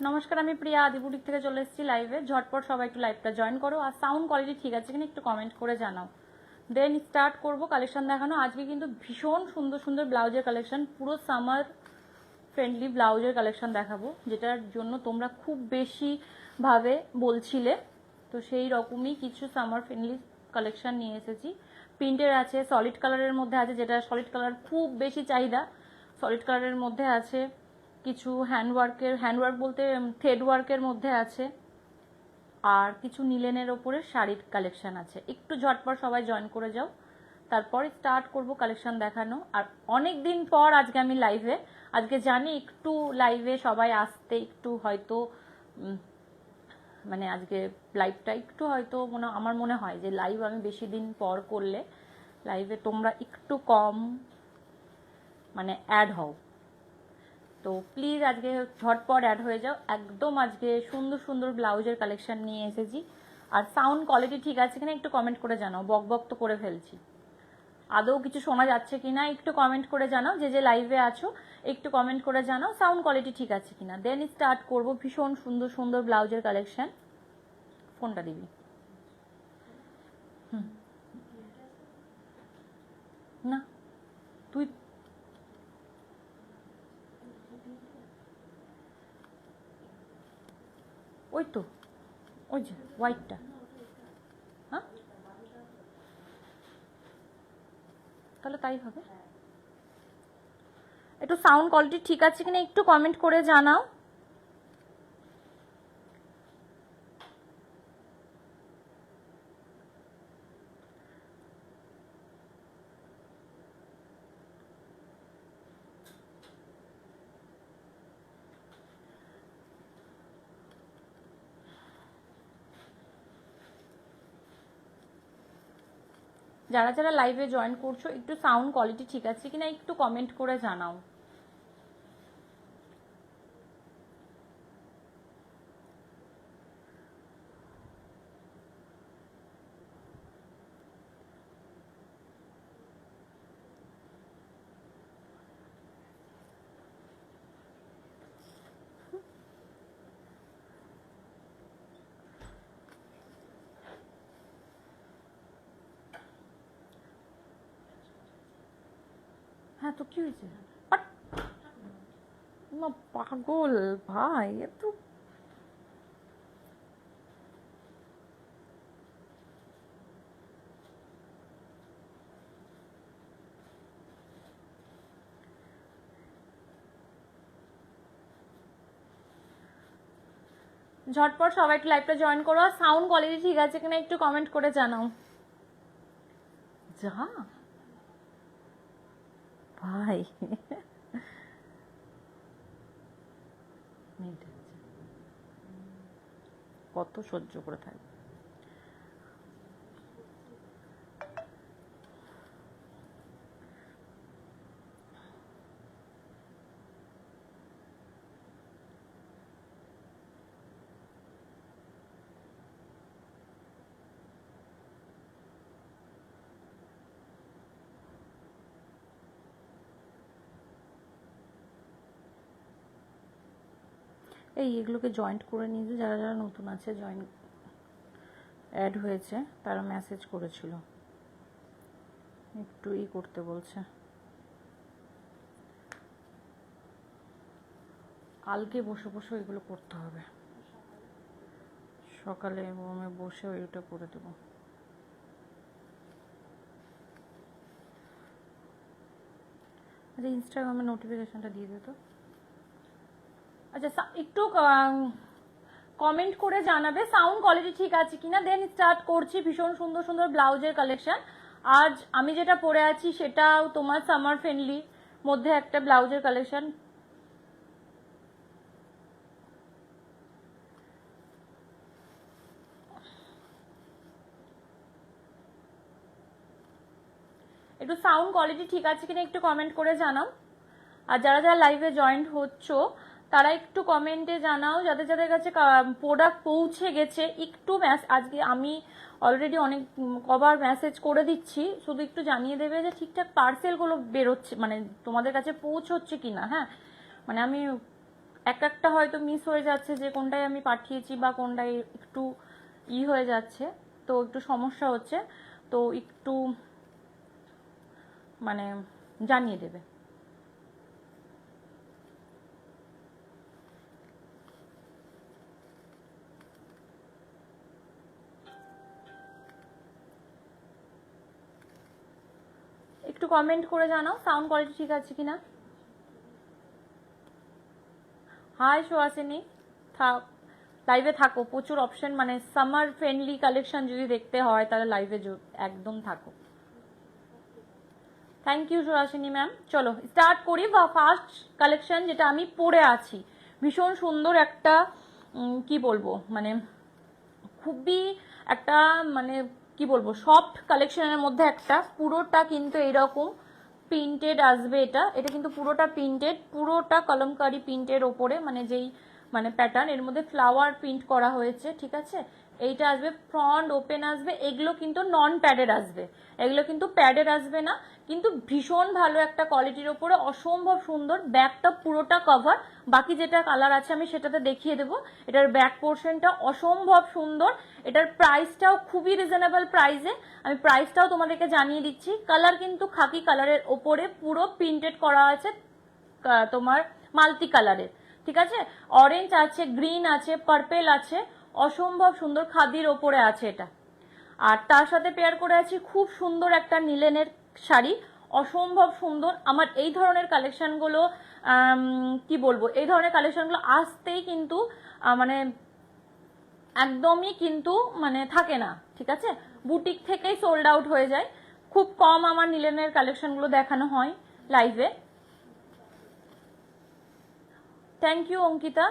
নমস্কার, আমি প্রিয়া আদিপুরিক থেকে চলে এসেছি লাইভে। ঝটপট সবাই একটু লাইভটা জয়েন করো, আর সাউন্ড কোয়ালিটি ঠিক আছে কিনা একটু কমেন্ট করে জানাও। দেন স্টার্ট করব কালেকশন দেখানো। আজকে কিন্তু ভীষণ সুন্দর সুন্দর ব্লাউজের কালেকশন, পুরো সামার ফ্রেন্ডলি ব্লাউজের কালেকশন দেখাবো, যেটার জন্য তোমরা খুব বেশি ভাবে বলছিলে। তো সেই রকমই কিছু সামার ফ্রেন্ডলি কালেকশন নিয়ে এসেছি। প্রিন্টের আছে, সলিড কালারের মধ্যে আছে, যেটা সলিড কালার খুব বেশি চাহিদা। সলিড কালারের মধ্যে আছে কিছু হ্যান্ডওয়ার্ক বলতে থ্রেড ওয়ার্কের মধ্যে আছে, আর কিছু নিলেনের ওপরে শাড়ির কালেকশন আছে। একটু ঝটপট সবাই জয়েন করে যাও, তারপরে স্টার্ট করব কালেকশন দেখানো। আর অনেক দিন পর আজকে আমি লাইভে, আজকে জানি একটু লাইভে সবাই আসতে একটু হয়তো মানে আজকে লাইভটা একটু হয়তো আমার মনে হয় যে লাইভ আমি বেশি দিন পর করলে লাইভে তোমরা একটু কম মানে অ্যাড হও। তো প্লিজ আজকে ঝটপট অ্যাড হয়ে যাও। একদম আজকে সুন্দর সুন্দর ব্লাউজের কালেকশন নিয়ে এসেছি। আর সাউন্ড কোয়ালিটি ঠিক আছে কিনা একটু কমেন্ট করে জানাও। বক বক তো করে ফেলছি, আদৌ কিছু শোনা যাচ্ছে কিনা একটু কমেন্ট করে জানাও। যে যে লাইভে আছো একটু কমেন্ট করে জানাও সাউন্ড কোয়ালিটি ঠিক আছে কিনা। দেন স্টার্ট করব ভীষণ সুন্দর সুন্দর ব্লাউজের কালেকশন। ফোনটা দিবি? না, তুই ওই তো ওই যে হোয়াইটটা। হ্যাঁ, তাহলে তাই হবে। একটু সাউন্ড কোয়ালিটি ঠিক আছে কিনা একটু কমেন্ট করে জানাও। যারা যারা লাইভে জয়েন করছো একটু সাউন্ড কোয়ালিটি ঠিক আছে কিনা একটু কমেন্ট করে জানাও। হ্যাঁ, তো কি হয়েছে? না, পাগল ভাই এত। ঝটপট সবাই একটু লাইভটা জয়েন করো, আর সাউন্ড কোয়ালিটি ঠিক আছে কিনা একটু কমেন্ট করে জানাও। যা ভাই কত সহ্য করে থাকবে। এগুলোকে জয়েন্ট করে নিয়েছে, যারা যারা নতুন আছে জয়েন অ্যাড হয়েছে তারা মেসেজ করেছিল, একটু করতে বলছে। কালকে বসে বসে এগুলো করতে হবে, সকালে আমি বসে ওইটা করে দেবো। আচ্ছা, ইনস্টাগ্রামে নোটিফিকেশনটা দিয়ে দিত। আচ্ছা, একটু কমেন্ট করে জানাবে সাউন্ড কোয়ালিটি ঠিক আছে কিনা। দেন স্টার্ট করছি ভীষণ সুন্দর সুন্দর ব্লাউজের কালেকশন। আজ আমি যেটা পরে আছি সেটাও তোমার সামার ফ্রেন্ডলি মধ্যে একটা ব্লাউজের কালেকশন। একটু সাউন্ড কোয়ালিটি ঠিক আছে কিনা একটু কমেন্ট করে জানাও। আর যারা যারা লাইভে জয়েন্ট হচ্ছ তারা একটু কমেন্টে জানাও, যাদের যাদের কাছে প্রোডাক্ট পৌঁছে গেছে একটু আজকে আমি অলরেডি অনেক কবার মেসেজ করে দিচ্ছি, শুধু একটু জানিয়ে দেবে যে ঠিকঠাক পার্সেলগুলো বেরোচ্ছে, মানে তোমাদের কাছে পৌঁছচ্ছে কিনা। হ্যাঁ, মানে আমি একটা হয়তো মিস হয়ে যাচ্ছে যে কোনটায় আমি পাঠিয়েছি বা কোনটায় একটু হয়ে যাচ্ছে, তো একটু সমস্যা হচ্ছে, তো একটু মানে জানিয়ে দেবে। একটু কমেন্ট করে জানাও সাউন্ড কোয়ালিটি ঠিক আছে কিনা। হাই সুহাসিনী, লাইভে থাকো, প্রচুর অপশন, মানে সামার ফ্রেন্ডলি কালেকশন যদি দেখতে হয় তাহলে লাইভে একদম থাকো। Thank you Suhasini ma'am. চলো স্টার্ট করি। বা ফার্স্ট কালেকশন যেটা আমি পরে আছি, ভীষণ সুন্দর একটা কি বলবো, মানে খুবই একটা মানে কি বলবো সফট কালেকশনের মধ্যে একটা, পুরোটা কিন্তু এইরকম প্রিন্টেড আসবে। এটা এটা কিন্তু পুরোটা প্রিন্টেড, পুরোটা কলমকারি প্রিন্টের ওপরে, মানে যেই মানে প্যাটার্ন, এর মধ্যে ফ্লাওয়ার প্রিন্ট করা হয়েছে, ঠিক আছে। এইটা আসবে ফ্রন্ট ওপেন আসবে, এগুলো কিন্তু নন প্যাডেড আসবে, এগুলো কিন্তু প্যাডেড আসবে না, কিন্তু ভীষণ ভালো একটা কোয়ালিটির ওপরে, অসম্ভব সুন্দর। ব্যাকটা পুরোটা কভার, বাকি যেটা কালার আছে আমি সেটাতে দেখিয়ে দেবো। এটার ব্যাক পোর্শনটা অসম্ভব সুন্দর, এটার প্রাইসটাও খুবই রিজনেবল প্রাইসে, আমি প্রাইসটাও তোমাদেরকে জানিয়ে দিচ্ছি। কালার কিন্তু খাকি কালারের ওপরে পুরো প্রিন্টেড করা আছে তোমার মাল্টি কালারের, ঠিক আছে। অরেঞ্জ আছে, গ্রিন আছে, পার্পেল আছে, অসম্ভব সুন্দর খাদির ওপরে আছে এটা। আর তার সাথে পেয়ার করে আছি খুব সুন্দর একটা নিলেনের শাড়ি, অসম্ভব সুন্দর। আমার এই ধরনের কালেকশনগুলো কি বলবো, এই ধরনের কালেকশনগুলো আসতেই কিন্তু মানে একদমই কিন্তু মানে থাকে না, ঠিক আছে, বুটিক থেকেই সোল্ড আউট হয়ে যায়, খুব কম আমার নিলেনের কালেকশনগুলো দেখানো হয় লাইভে। Thank you Ankita.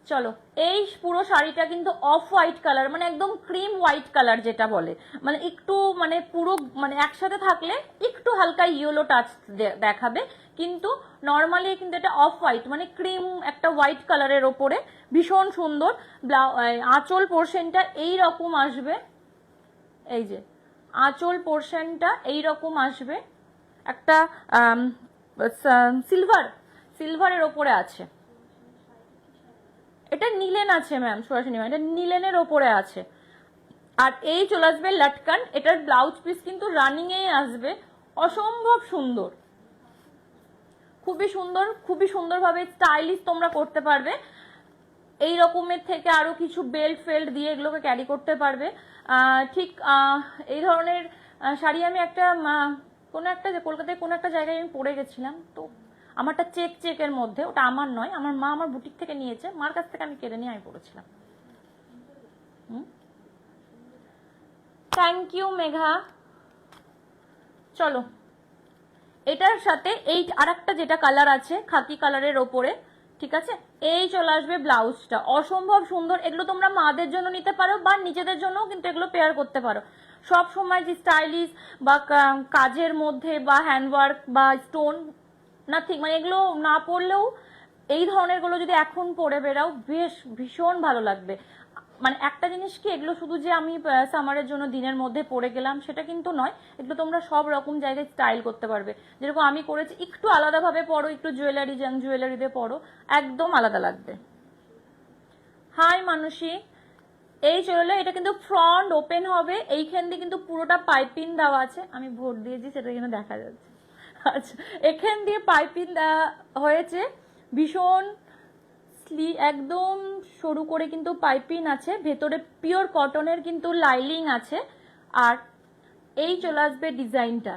চলো, এই পুরো শাড়িটা কিন্তু অফ হোয়াইট কালার, মানে একদম ক্রিম হোয়াইট কালার যেটা বলে, মানে একটু মানে পুরো মানে একসাথে থাকলে একটু হালকা ইয়েলো টাচ দেখাবে, কিন্তু নর্মালি কিন্তু এটা অফ হোয়াইট, মানে ক্রিম একটা হোয়াইট কালারের ওপরে, ভীষণ সুন্দর। আঁচল পোর্শনটা এইরকম আসবে, এই যে আঁচল পোর্শনটা এইরকম আসবে, একটা সিলভারের ওপরে আছে। এটা নিলেন আছে ম্যাম, সুহাসিনী ম্যাম, এটা নিলেনের ওপরে আছে। আর এই চলে আসবে লটকান, এটার ব্লাউজ পিস কিন্তু রানিং এ আসবে, অসম্ভব সুন্দর, খুবই সুন্দর, খুবই সুন্দরভাবে স্টাইলিশ তোমরা করতে পারবে। এই রকমের থেকে আরো কিছু বেল্ট ফেল্ট দিয়ে এগুলোকে ক্যারি করতে পারবে। ঠিক এই ধরনের শাড়ি আমি একটা কোনো একটা কলকাতায় কোনো একটা জায়গায় আমি পরে গেছিলাম, তো আমারটা চেকের মধ্যে, ওটা আমার নয়, আমার মা আমার বুটিক থেকে নিয়েছে, মার কাছ থেকে আমি কেড়ে নিয়ে আমি পরেছিলাম। Thank you Megha. চলো, এটার সাথে এই আরেকটা যেটা কালার আছে খাকি কালারের ওপরে, ঠিক আছে, এই চলে আসবে ব্লাউজটা, অসম্ভব সুন্দর। এগুলো তোমরা মাদের জন্য নিতে পারো বা নিজেদের জন্যও কিন্তু এগুলো পেয়ার করতে পারো। সব সময় যে স্টাইলিশ বা কাজের মধ্যে বা হ্যান্ডওয়ার্ক বা স্টোন নাথিং, মানে এগুলো না পরলেও এই ধরনের গুলো যদি এখন পরে বেরাও বেশ ভীষণ ভালো লাগবে। মানে একটা জিনিস কি, এগুলো শুধু যে আমি সামারের জন্য দিনের মধ্যে পরে গেলাম সেটা কিন্তু নয়, এগুলো তোমরা সব রকম জায়গায় স্টাইল করতে পারবে। যেরকম আমি করেছি, একটু আলাদাভাবে পরো, একটু জুয়েলারিতে পরো, একদম আলাদা লাগবে। হাই মানসী, এই চলে, এটা কিন্তু ফ্রন্ট ওপেন হবে, এইখান দিয়ে কিন্তু পুরোটা পাইপিং দেওয়া আছে, আমি ভোট দিয়েছি সেটা কিন্তু দেখা যাচ্ছে। আচ্ছা, এখান দিয়ে পাইপিং দেওয়া হয়েছে, ভীষণ একদম সরু করে কিন্তু পাইপিং আছে, ভেতরে পিওর কটনের কিন্তু লাইলিং আছে। আর এই চলে আসবে ডিজাইনটা,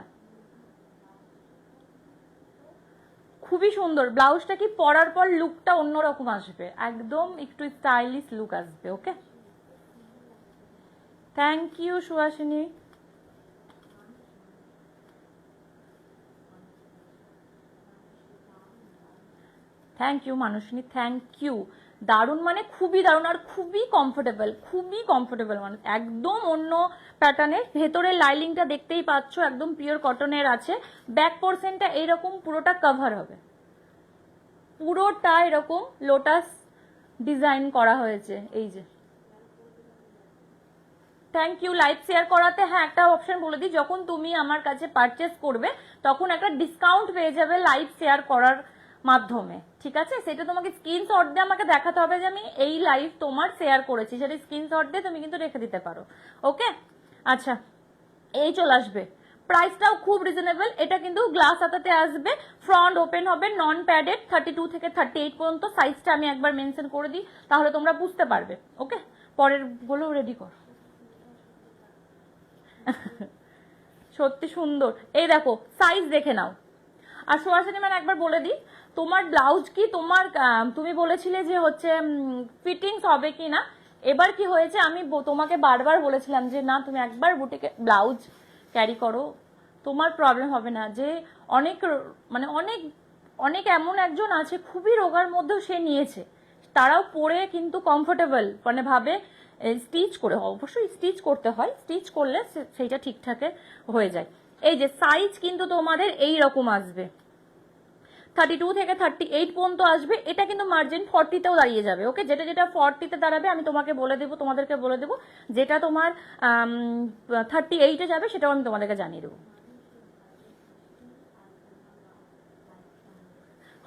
খুবই সুন্দর। ব্লাউজটা কি পরার পর লুকটা অন্যরকম আসবে, একদম একটু স্টাইলিশ লুক আসবে। Okay, thank you Suhasini. Thank you Manushini, thank you. দারুণ, মানে খুবই দারুণ আর খুবই কমফোর্টেবল, মানে একদম অন্য প্যাটার্নের। ভেতরে লাইলিংটা দেখতেই পাচ্ছ, একদম পিওর কটনের আছে। ব্যাক পোর্শনটা এইরকম পুরোটা কভার হবে, পুরোটা এরকম লোটাস ডিজাইন করা হয়েছে, এই যে থ্যাংক ইউ লাইভ শেয়ার করাতে। হ্যাঁ, একটা অপশন বলে দিই, যখন তুমি আমার কাছে পারচেস করবে তখন একটা ডিসকাউন্ট পেয়ে যাবে লাইভ শেয়ার করার মাধ্যমে, ঠিক আছে? সেটা তোমাকে স্ক্রিনশট দিয়ে আমাকে দেখাতে হবে যে আমি এই লাইভ তোমার শেয়ার করেছি, সেটা স্ক্রিনশট দিয়ে তুমি কিন্তু রেখে দিতে পারো। ওকে, আচ্ছা এই চলে আসবে, প্রাইসটাও খুব রিজনেবল। এটা কিন্তু গ্লাস হাতাতে আসবে, ফ্রন্ট ওপেন হবে, নন প্যাডেড, 32 থেকে 38 পর্যন্ত। সাইজটা আমি একবার মেনশন করে দিই, তাহলে তোমরা বুঝতে পারবে। ওকে, পরের গুলো রেডি কর। সত্যি সুন্দর, এই দেখো সাইজ দেখে নাও। আর সোয়াশানি মানে একবার বলে দিই, তোমার ব্লাউজ কি তোমার তুমি বলেছিলে যে হচ্ছে ফিটিংস হবে কি না। এবার কি হয়েছে, আমি তোমাকে বারবার বলেছিলাম যে না তুমি একবার বুটিকে ব্লাউজ ক্যারি করো, তোমার প্রবলেম হবে না। যে অনেক মানে অনেক অনেক এমন একজন আছে খুবই রোগার মধ্যেও সে নিয়েছে, তারাও পরে কিন্তু কমফোর্টেবল মানে ভাবে। স্টিচ করে, অবশ্যই স্টিচ করতে হয়, স্টিচ করলে সেইটা ঠিকঠাক হয়ে যায়। এই যে সাইজ কিন্তু তোমাদের এই রকম আসবে, 32 থেকে 38 পর্যন্ত আসবে। এটা কিন্তু মার্জিন 40তেও দাঁড়িয়ে যাবে। ওকে, যেটা যেটা 40তে দাঁড়াবে আমি তোমাকে বলে দেবো, তোমাদেরকে বলে দেবো। যেটা তোমার 38-এ যাবে সেটাও আমি তোমাদেরকে জানিয়ে দেবো।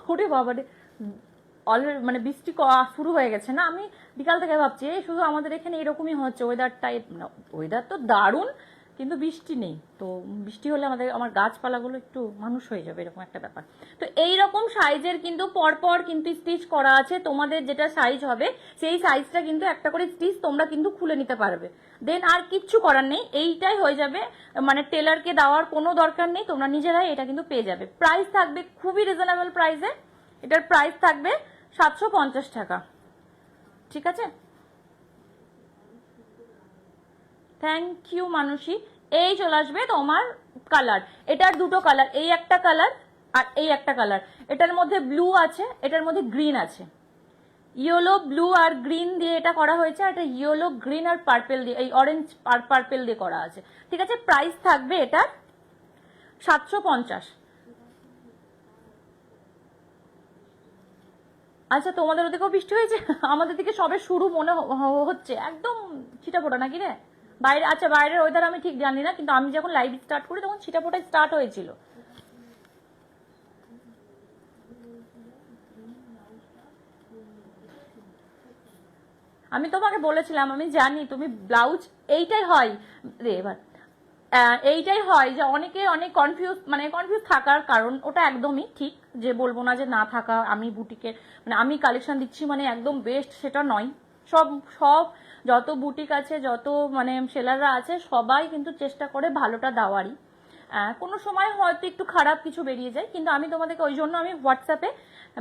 ওরে বাবা রে, অলরেডি মানে বৃষ্টি শুরু হয়ে গেছে না। আমি বিকাল থেকে ভাবছি শুধু আমাদের এখানে এরকমই হচ্ছে, ওয়েদারটাই ওয়েদার তো দারুণ, কিন্তু বৃষ্টি নেই। তো বৃষ্টি হলে আমার গাছপালাগুলো একটু মানুষ হয়ে যাবে, এরকম একটা ব্যাপার। তো এইরকম সাইজের কিন্তু পরপর কিন্তু স্টিচ করা আছে। তোমাদের যেটা সাইজ হবে সেই সাইজটা কিন্তু একটা করে স্টিচ তোমরা কিন্তু খুলে নিতে পারবে। দেন আর কিচ্ছু করার নেই, এইটাই হয়ে যাবে। মানে টেলারকে দেওয়ার কোনো দরকার নেই, তোমরা নিজেরাই এটা কিন্তু পেয়ে যাবে। প্রাইস থাকবে খুবই রিজনেবল প্রাইসে, এটার প্রাইস থাকবে 750 টাকা, ঠিক আছে? থ্যাংক ইউ মানসী। এই চলে আসবে তোমার কালার, এটার দুটো কালার, এই একটা কালার আর এই একটা কালার। এটার মধ্যে ব্লু আছে, এটার মধ্যে গ্রিন আছে। ইয়েলো ব্লু আর গ্রিন দিয়ে এটা করা হয়েছে, আর এটা ইয়েলো গ্রিন আর পার্পেল দিয়ে, এই অরেঞ্জ আর পার্পেল দিয়ে করা আছে, ঠিক আছে? প্রাইস থাকবে এটা 750। আচ্ছা, তোমাদের ওদিকেও বৃষ্টি হয়েছে? আমাদের দিকে সবে শুরু মনে হচ্ছে, একদম ছিটাফোটা নাকি রে বাইরে? আচ্ছা, বাইরের ওয়েদার আমি ঠিক জানি না, কিন্তু আমি যখন লাইভ স্টার্ট করি তখন ছিটাফোটা স্টার্ট হয়েছিল। আমি তোমাকে বলেছিলাম, আমি জানি তুমি ব্লাউজ এইটাই হয় রে এবার, এইটাই হয় যে অনেকে অনেক কনফিউজ থাকার কারণ, ওটা একদমই ঠিক যে বলবো না যে না থাকা। আমি বুটিকে মানে আমি কালেকশন দিচ্ছি মানে একদম বেস্ট সেটা নয়। সব সব যত বুটিক আছে, যত মানে সেলাররা আছে, সবাই কিন্তু চেষ্টা করে ভালোটা দেওয়ারই। কোনো সময় হয়তো একটু খারাপ কিছু বেরিয়ে যায়, কিন্তু আমি তোমাদেরকে ওই জন্য আমি হোয়াটসঅ্যাপে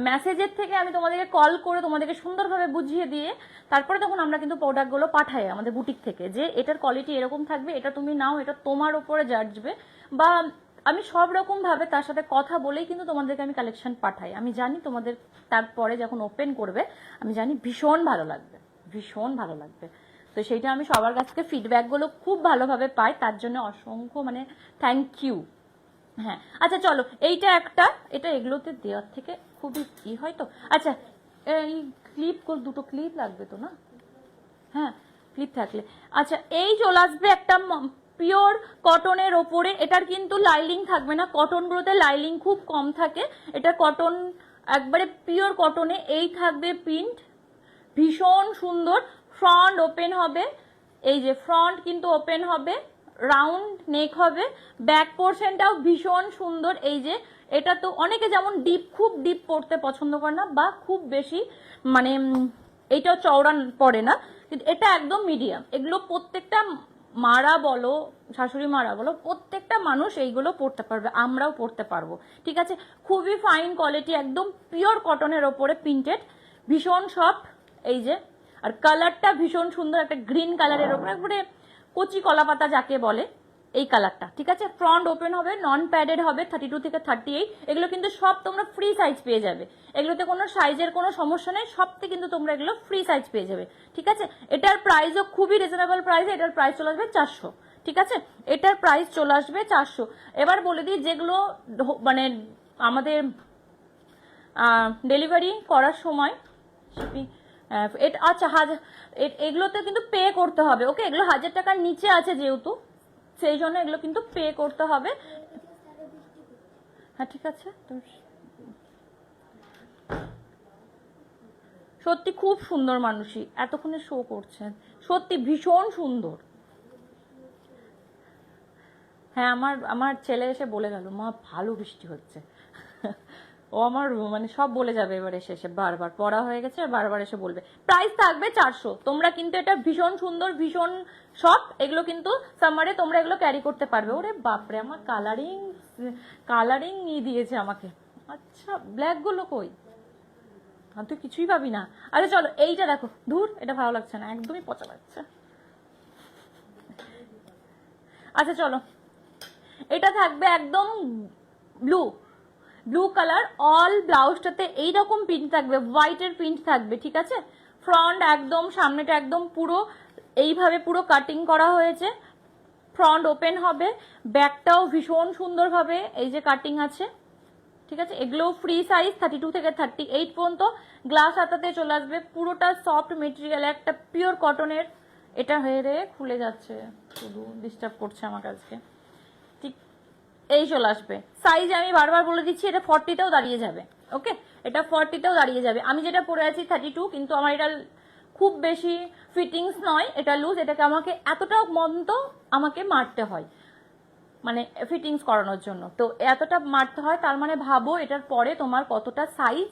মেসেজের থেকে আমি তোমাদেরকে কল করে তোমাদেরকে সুন্দরভাবে বুঝিয়ে দিয়ে তারপরে তখন আমরা কিন্তু প্রোডাক্টগুলো পাঠাই আমাদের বুটিক থেকে, যে এটার কোয়ালিটি এরকম থাকবে, এটা তুমি নাও, এটা তোমার উপরে জাজবে। বা আমি সব রকম ভাবে তার সাথে কথা বলেই কিন্তু তোমাদেরকে আমি কালেকশন পাঠাই। আমি জানি তোমাদের তারপরে যখন ওপেন করবে আমি জানি ভীষণ ভালো লাগবে, ভীষণ ভালো লাগবে। তো সেইটা আমি সবার কাছ থেকে ফিডব্যাকগুলো খুব ভালোভাবে পাই, তার জন্য অসংখ্য মানে থ্যাংক ইউ। হ্যাঁ, আচ্ছা চলো, এইটা একটা, এটা এগুলোতে দেওয়ার থেকে খুবই হয় তো। আচ্ছা, এই ক্লিপ, দুটো ক্লিপ লাগবে তো না? হ্যাঁ, ক্লিপ থাকলে। আচ্ছা, এই চলে আসবে একটা পিওর কটনের ওপরে। এটার কিন্তু লাইলিং থাকবে না, কটনগুলোতে লাইলিং খুব কম থাকে। এটা কটন, একবারে পিওর কটনে। এই থাকবে প্রিন্ট, ভীষণ সুন্দর। ফ্রন্ট ওপেন হবে, এই যে ফ্রন্ট কিন্তু ওপেন হবে, রাউন্ড নেক হবে। ব্যাক পোর্শনটাও ভীষণ সুন্দর। এই যে এটা তো অনেকে যেমন ডিপ, খুব ডিপ পড়তে পছন্দ করে না, বা খুব বেশি মানে এইটাও চওড়া পড়ে না, কিন্তু এটা একদম মিডিয়াম। এগুলো প্রত্যেকটা মারা বলো, শাশুড়ি মারা বলো, প্রত্যেকটা মানুষ এইগুলো পড়তে পারবে, আমরাও পড়তে পারবো, ঠিক আছে? খুবই ফাইন কোয়ালিটি, একদম পিওর কটনের ওপরে প্রিন্টেড, ভীষণ সফট। এই যে, আর কালারটা ভীষণ সুন্দর, একটা গ্রিন কালারের ওপরে একবারে কচি কলা পাতা যাকে বলে, এই কালারটা, ঠিক আছে? ফ্রন্ট ওপেন হবে, নন প্যাডেড হবে, 32 থেকে 38। এগুলো কিন্তু সব তোমরা ফ্রি সাইজ পেয়ে যাবে, এগুলোতে কোনো সাইজের কোনো সমস্যা নেই, সবতে কিন্তু তোমরা এগুলো ফ্রি সাইজ পেয়ে যাবে, ঠিক আছে? এটার প্রাইসও খুবই রিজনেবল প্রাইসে, এটার প্রাইস চলে আসবে 400, ঠিক আছে? এটার প্রাইস চলে আসবে 400। এবার বলে দিই, যেগুলো মানে আমাদের ডেলিভারি করার সময় এটা আচ্ছা এগুলোতে কিন্তু পে করতে হবে, ওকে? এগুলো 1000 টাকার নিচে আছে যেহেতু, সেই জন্য এগুলো কিন্তু পে করতে হবে। হ্যাঁ ঠিক আছে। তো সত্যি খুব সুন্দর মানুষই, এতক্ষণে শো করছেন, সত্যি ভীষণ সুন্দর। হ্যাঁ আমার আমার ছেলে এসে বলে গেল মা ভালো বৃষ্টি হচ্ছে। ও আমার মানে সব বলে যাবে এবার এসে এসে, বারবার পড়া হয়ে গেছে আর বারবার এসে বলবে। প্রাইস থাকবে 400। তোমরা কিন্তু এটা ভীষণ সুন্দর, ভীষণ সফট, এগুলো কিন্তু সামারে তোমরা এগুলো ক্যারি করতে পারবে। ওরে বাপরে, আমার কালারিং কালারিং নিয়ে দিয়েছে আমাকে। আচ্ছা ব্ল্যাক গুলো কই? আমি তো কিছুই পাবি না। আচ্ছা চলো এইটা দেখো, ধুর এটা ভালো লাগছে না, একদমই পচা লাগছে। আচ্ছা চলো, এটা থাকবে একদম ব্লু ব্লু কালার, অল ব্লাউজটাতে এইরকম প্রিন্ট থাকবে, হোয়াইটের প্রিন্ট থাকবে, ঠিক আছে? ফ্রন্ট একদম, সামনেটা একদম পুরো এইভাবে পুরো কাটিং করা হয়েছে, ফ্রন্ট ওপেন হবে, ব্যাকটাও ভীষণ সুন্দরভাবে এই যে কাটিং আছে, ঠিক আছে? এগুলো ফ্রি সাইজ 32 থেকে 38 পর্যন্ত, গ্লাস হাতাতে চলে আসবে, পুরোটা সফট মেটেরিয়াল, একটা পিওর কটনের। এটা হয়ে রে খুলে যাচ্ছে, শুধু ডিস্টার্ব করছে আমাকে আজকে। ঠিক এই চলে আসবে। সাইজ আমি বারবার বলে দিচ্ছি, এটা 40তেও দাঁড়িয়ে যাবে, ওকে? এটা 40তেও দাঁড়িয়ে যাবে। আমি যেটা পরে আছি 32, কিন্তু আমার এটা খুব বেশি ফিটিংস নয়, এটা লুজ, এটাকে আমাকে এতটা মন্ত আমাকে মারতে হয় মানে ফিটিংস করানোর জন্য, তো এতটা মারতে হয়, তার মানে ভাবো এটার পরে তোমার কতটা সাইজ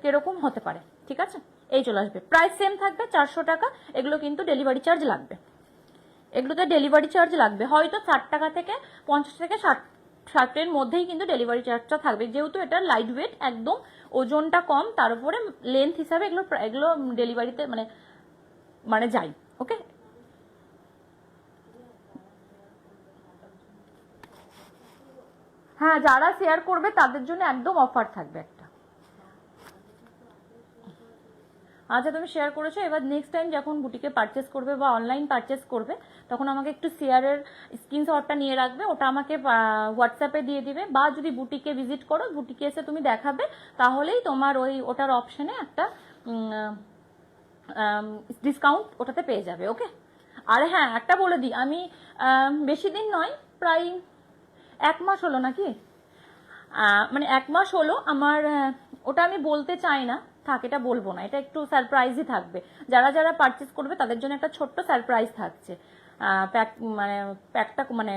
কিরকম হতে পারে, ঠিক আছে? এই চলে আসবে। প্রাইস সেম থাকবে 400 টাকা। এগুলো কিন্তু ডেলিভারি চার্জ লাগবে, এগুলোতে ডেলিভারি চার্জ লাগবে, হয়তো 60 টাকা থেকে 50 থেকে 60-60-এর মধ্যেই কিন্তু ডেলিভারি চার্জটা থাকবে, যেহেতু এটা লাইট ওয়েট, একদম ওজনটা কম, তার উপরে লেন্থ হিসাবে এগুলো এগুলো ডেলিভারিতে মানে মানে যাই, ওকে? হ্যাঁ যারা শেয়ার করবে তাদের জন্য একদম অফার থাকবে একটা। আচ্ছা তুমি শেয়ার করেছো, এবার নেক্সট টাইম যখন বুটিকে পারচেস করবে বা অনলাইন পারচেস করবে, তখন আমাকে একটু শেয়ারের স্ক্রিনশটটা নিয়ে রাখবে, ওটা আমাকে হোয়াটসঅ্যাপে দিয়ে দিবে, বা যদি বুটিকে ভিজিট করো, বুটিকে এসে তুমি দেখাবে, তাহলেই তোমার ওই ওটার অপশনে একটা ডিসকাউন্ট ওটাতে পেয়ে যাবে, ওকে? আর হ্যাঁ একটা বলে দিই, আমি বেশি দিন নয়, প্রায় 1 মাস হলো নাকি, মানে 1 মাস হলো আমার, ওটা আমি বলতে চাই না, থাক এটা বলবো না, এটা একটু সারপ্রাইজই থাকবে। যারা যারা পারচেস করবে তাদের জন্য একটা ছোট্ট সারপ্রাইজ থাকছে। প্যাক মানে প্যাকটা মানে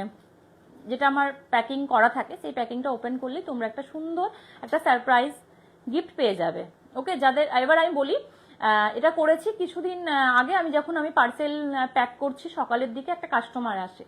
যেটা আমার প্যাকিং করা থাকে, সেই প্যাকিংটা ওপেন করলেই তোমরা একটা সুন্দর একটা সারপ্রাইজ গিফট পেয়ে যাবে, ওকে? যাদের এবার আমি বলি, এটা করেছি কিছুদিন আগে, আমি যখন আমি পার্সেল প্যাক করছি, সকালের দিকে একটা কাস্টমার আসে,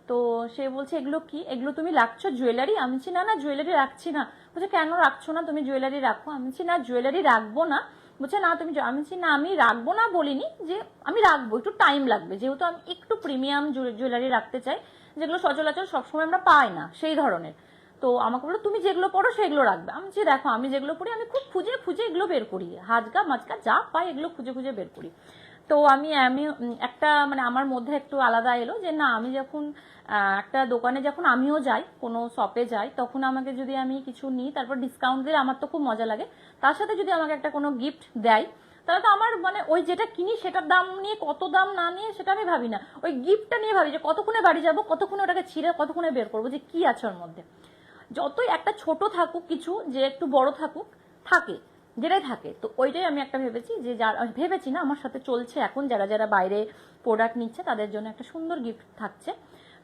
তো সে বলছে এগুলো কি, এগুলো তুমি রাখছো জুয়েলারি? আমি বলছি না না জুয়েলারি রাখছি না। বলছে কেন রাখছো না, তুমি জুয়েলারি রাখো। আমি বলছি না জুয়েলারি রাখবো না। বলছে না তুমি, আমি বলছি না আমি রাখবো না বলিনি, যে আমি রাখবো, একটু টাইম লাগবে, যেহেতু আমি একটু প্রিমিয়াম জুয়েলারি রাখতে চাই, যেগুলো সচরাচর সবসময় আমরা পাই না সেই ধরনের। তো আমাকে বললো তুমি যেগুলো পড়ো সেগুলো রাখবে। আমি বলছি দেখো আমি যেগুলো পড়ি আমি খুব খুঁজে খুঁজে এগুলো বের করি, হাজগা মাঝগা যা পাই এগুলো খুঁজে খুঁজে বের করি। তো আমি আমি একটা মানে আমার মধ্যে একটু আলাদা এলো যে না, আমি যখন একটা দোকানে যখন আমিও যাই, কোনো শপে যাই, তখন আমাকে যদি আমি কিছু নিই, তারপর ডিসকাউন্ট দিলে আমার তো খুব মজা লাগে, তার সাথে যদি আমাকে একটা কোনো গিফট দেয়, তাহলে তো আমার মানে ওই যেটা কিনি সেটার দাম নিয়ে, কত দাম না নিয়ে সেটা আমি ভাবি না, ওই গিফটটা নিয়ে ভাবি, যে কতক্ষণে বাড়ি যাবো, কতক্ষণে ওটাকে ছিঁড়ে কতক্ষণে বের করবো, যে কি আছে ওর মধ্যে। যতই একটা ছোট থাকুক কিছু, যে একটু বড় থাকুক, থাকে যেটাই থাকে, তো ওইটাই আমি একটা ভেবেছি, যে যারা ভেবেছি না, আমার সাথে চলছে এখন, যারা যারা বাইরে প্রোডাক্ট নিচ্ছে তাদের জন্য একটা সুন্দর গিফট থাকছে।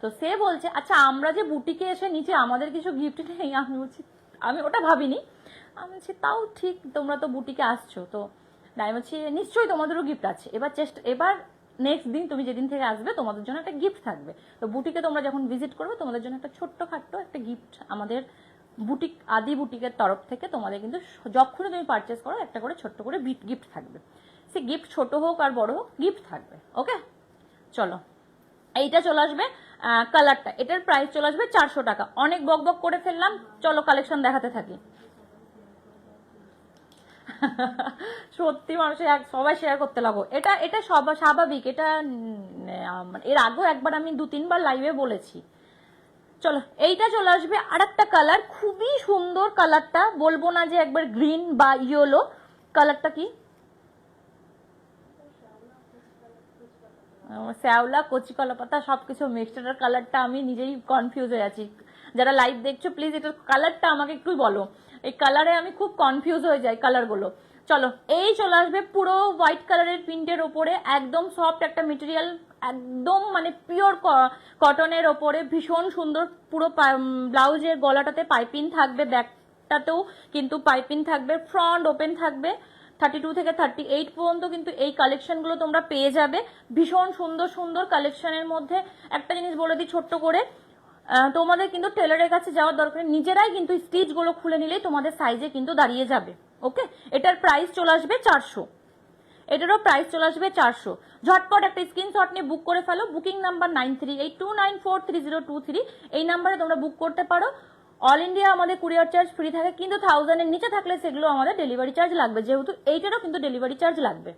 তো সে বলছে আচ্ছা আমরা যে বুটিকে এসে নিচে আমাদের কিছু গিফট নেই, আমি বলছি আমি ওটা ভাবিনি। আমি বলছি তাও ঠিক, তোমরা তো বুটিকে আসছো, তো আমি বলছি নিশ্চয়ই তোমাদেরও গিফট আছে, এবার নেক্সট দিন তুমি যেদিন থেকে আসবে তোমাদের জন্য একটা গিফট থাকবে। তো বুটিকে তোমরা যখন ভিজিট করবে, তোমাদের জন্য একটা ছোট্ট খাট্ট একটা গিফট আমাদের বুটিক আদি বুটিকের তরফ থেকে তোমাদের কিন্তু যখনই তুমি পারচেস করো একটা করে ছোট্ট করে গিফট থাকবে। সে গিফট ছোট হোক আর বড় হোক, গিফট থাকবে, ওকে? চলো এইটা চলে আসবে কালারটা, এটার প্রাইস চলে আসবে 400 টাকা। অনেক বক বক করে ফেললাম, চলো কালেকশন দেখাতে থাকি। সত্যি মানুষের সবাই শেয়ার করতে লাগো, এটা এটা স্বাভাবিক, এটা এর আগেও একবার আমি 2-3 বার লাইভে বলেছি। চলো এইটা চলে আসবে আর একটা কালার, খুবই সুন্দর কালারটা, বলবো না যে একবার গ্রিন বা ইয়েলো, কালারটা কি শ্যাওলা কচি কলা পাতা সবকিছু মিক্সড, কালারটা আমি নিজেই কনফিউজ হয়ে আছি। যারা লাইভ দেখছো প্লিজ এটার কালারটা আমাকে একটু বলো, এই কালারে আমি খুব কনফিউজ হয়ে যাই কালারগুলো। চলো, এই চলে আসবে পুরো হোয়াইট কালারের প্রিন্টের ওপরে, একদম সফট একটা মেটেরিয়াল, একদম মানে পিওর কটনের ওপরে, ভীষণ সুন্দর। পুরো ব্লাউজের গলাটাতে পাইপিং থাকবে, ব্যাকটাতেও কিন্তু পাইপিং থাকবে, ফ্রন্ট ওপেন থাকবে। 32 থেকে 38 পর্যন্ত কিন্তু এই কালেকশনগুলো তোমরা পেয়ে যাবে। ভীষণ সুন্দর সুন্দর কালেকশনের মধ্যে একটা জিনিস বলে দিই ছোট্ট করে, তোমাদের কিন্তু টেলারের কাছে যাওয়ার দরকার, নিজেরাই কিন্তু স্টিচগুলো খুলে নিলেই তোমাদের সাইজে কিন্তু দাঁড়িয়ে যাবে। ওকে, এটার প্রাইস চলে আসবে 400, এটারও প্রাইস চলে আসবে 400। ঝটপট একটা স্ক্রিনশট নিয়ে বুক করে ফেলো। বুকিং নাম্বার 9382943023, এই নাম্বারে তোমরা বুক করতে পারো। অল ইন্ডিয়া আমাদের কুরিয়ার চার্জ ফ্রি থাকে, কিন্তু 1000 এর নিচে থাকলে সেগুলো আমাদের ডেলিভারি চার্জ লাগবে, যেহেতু এইটারও কিন্তু ডেলিভারি চার্জ লাগবে।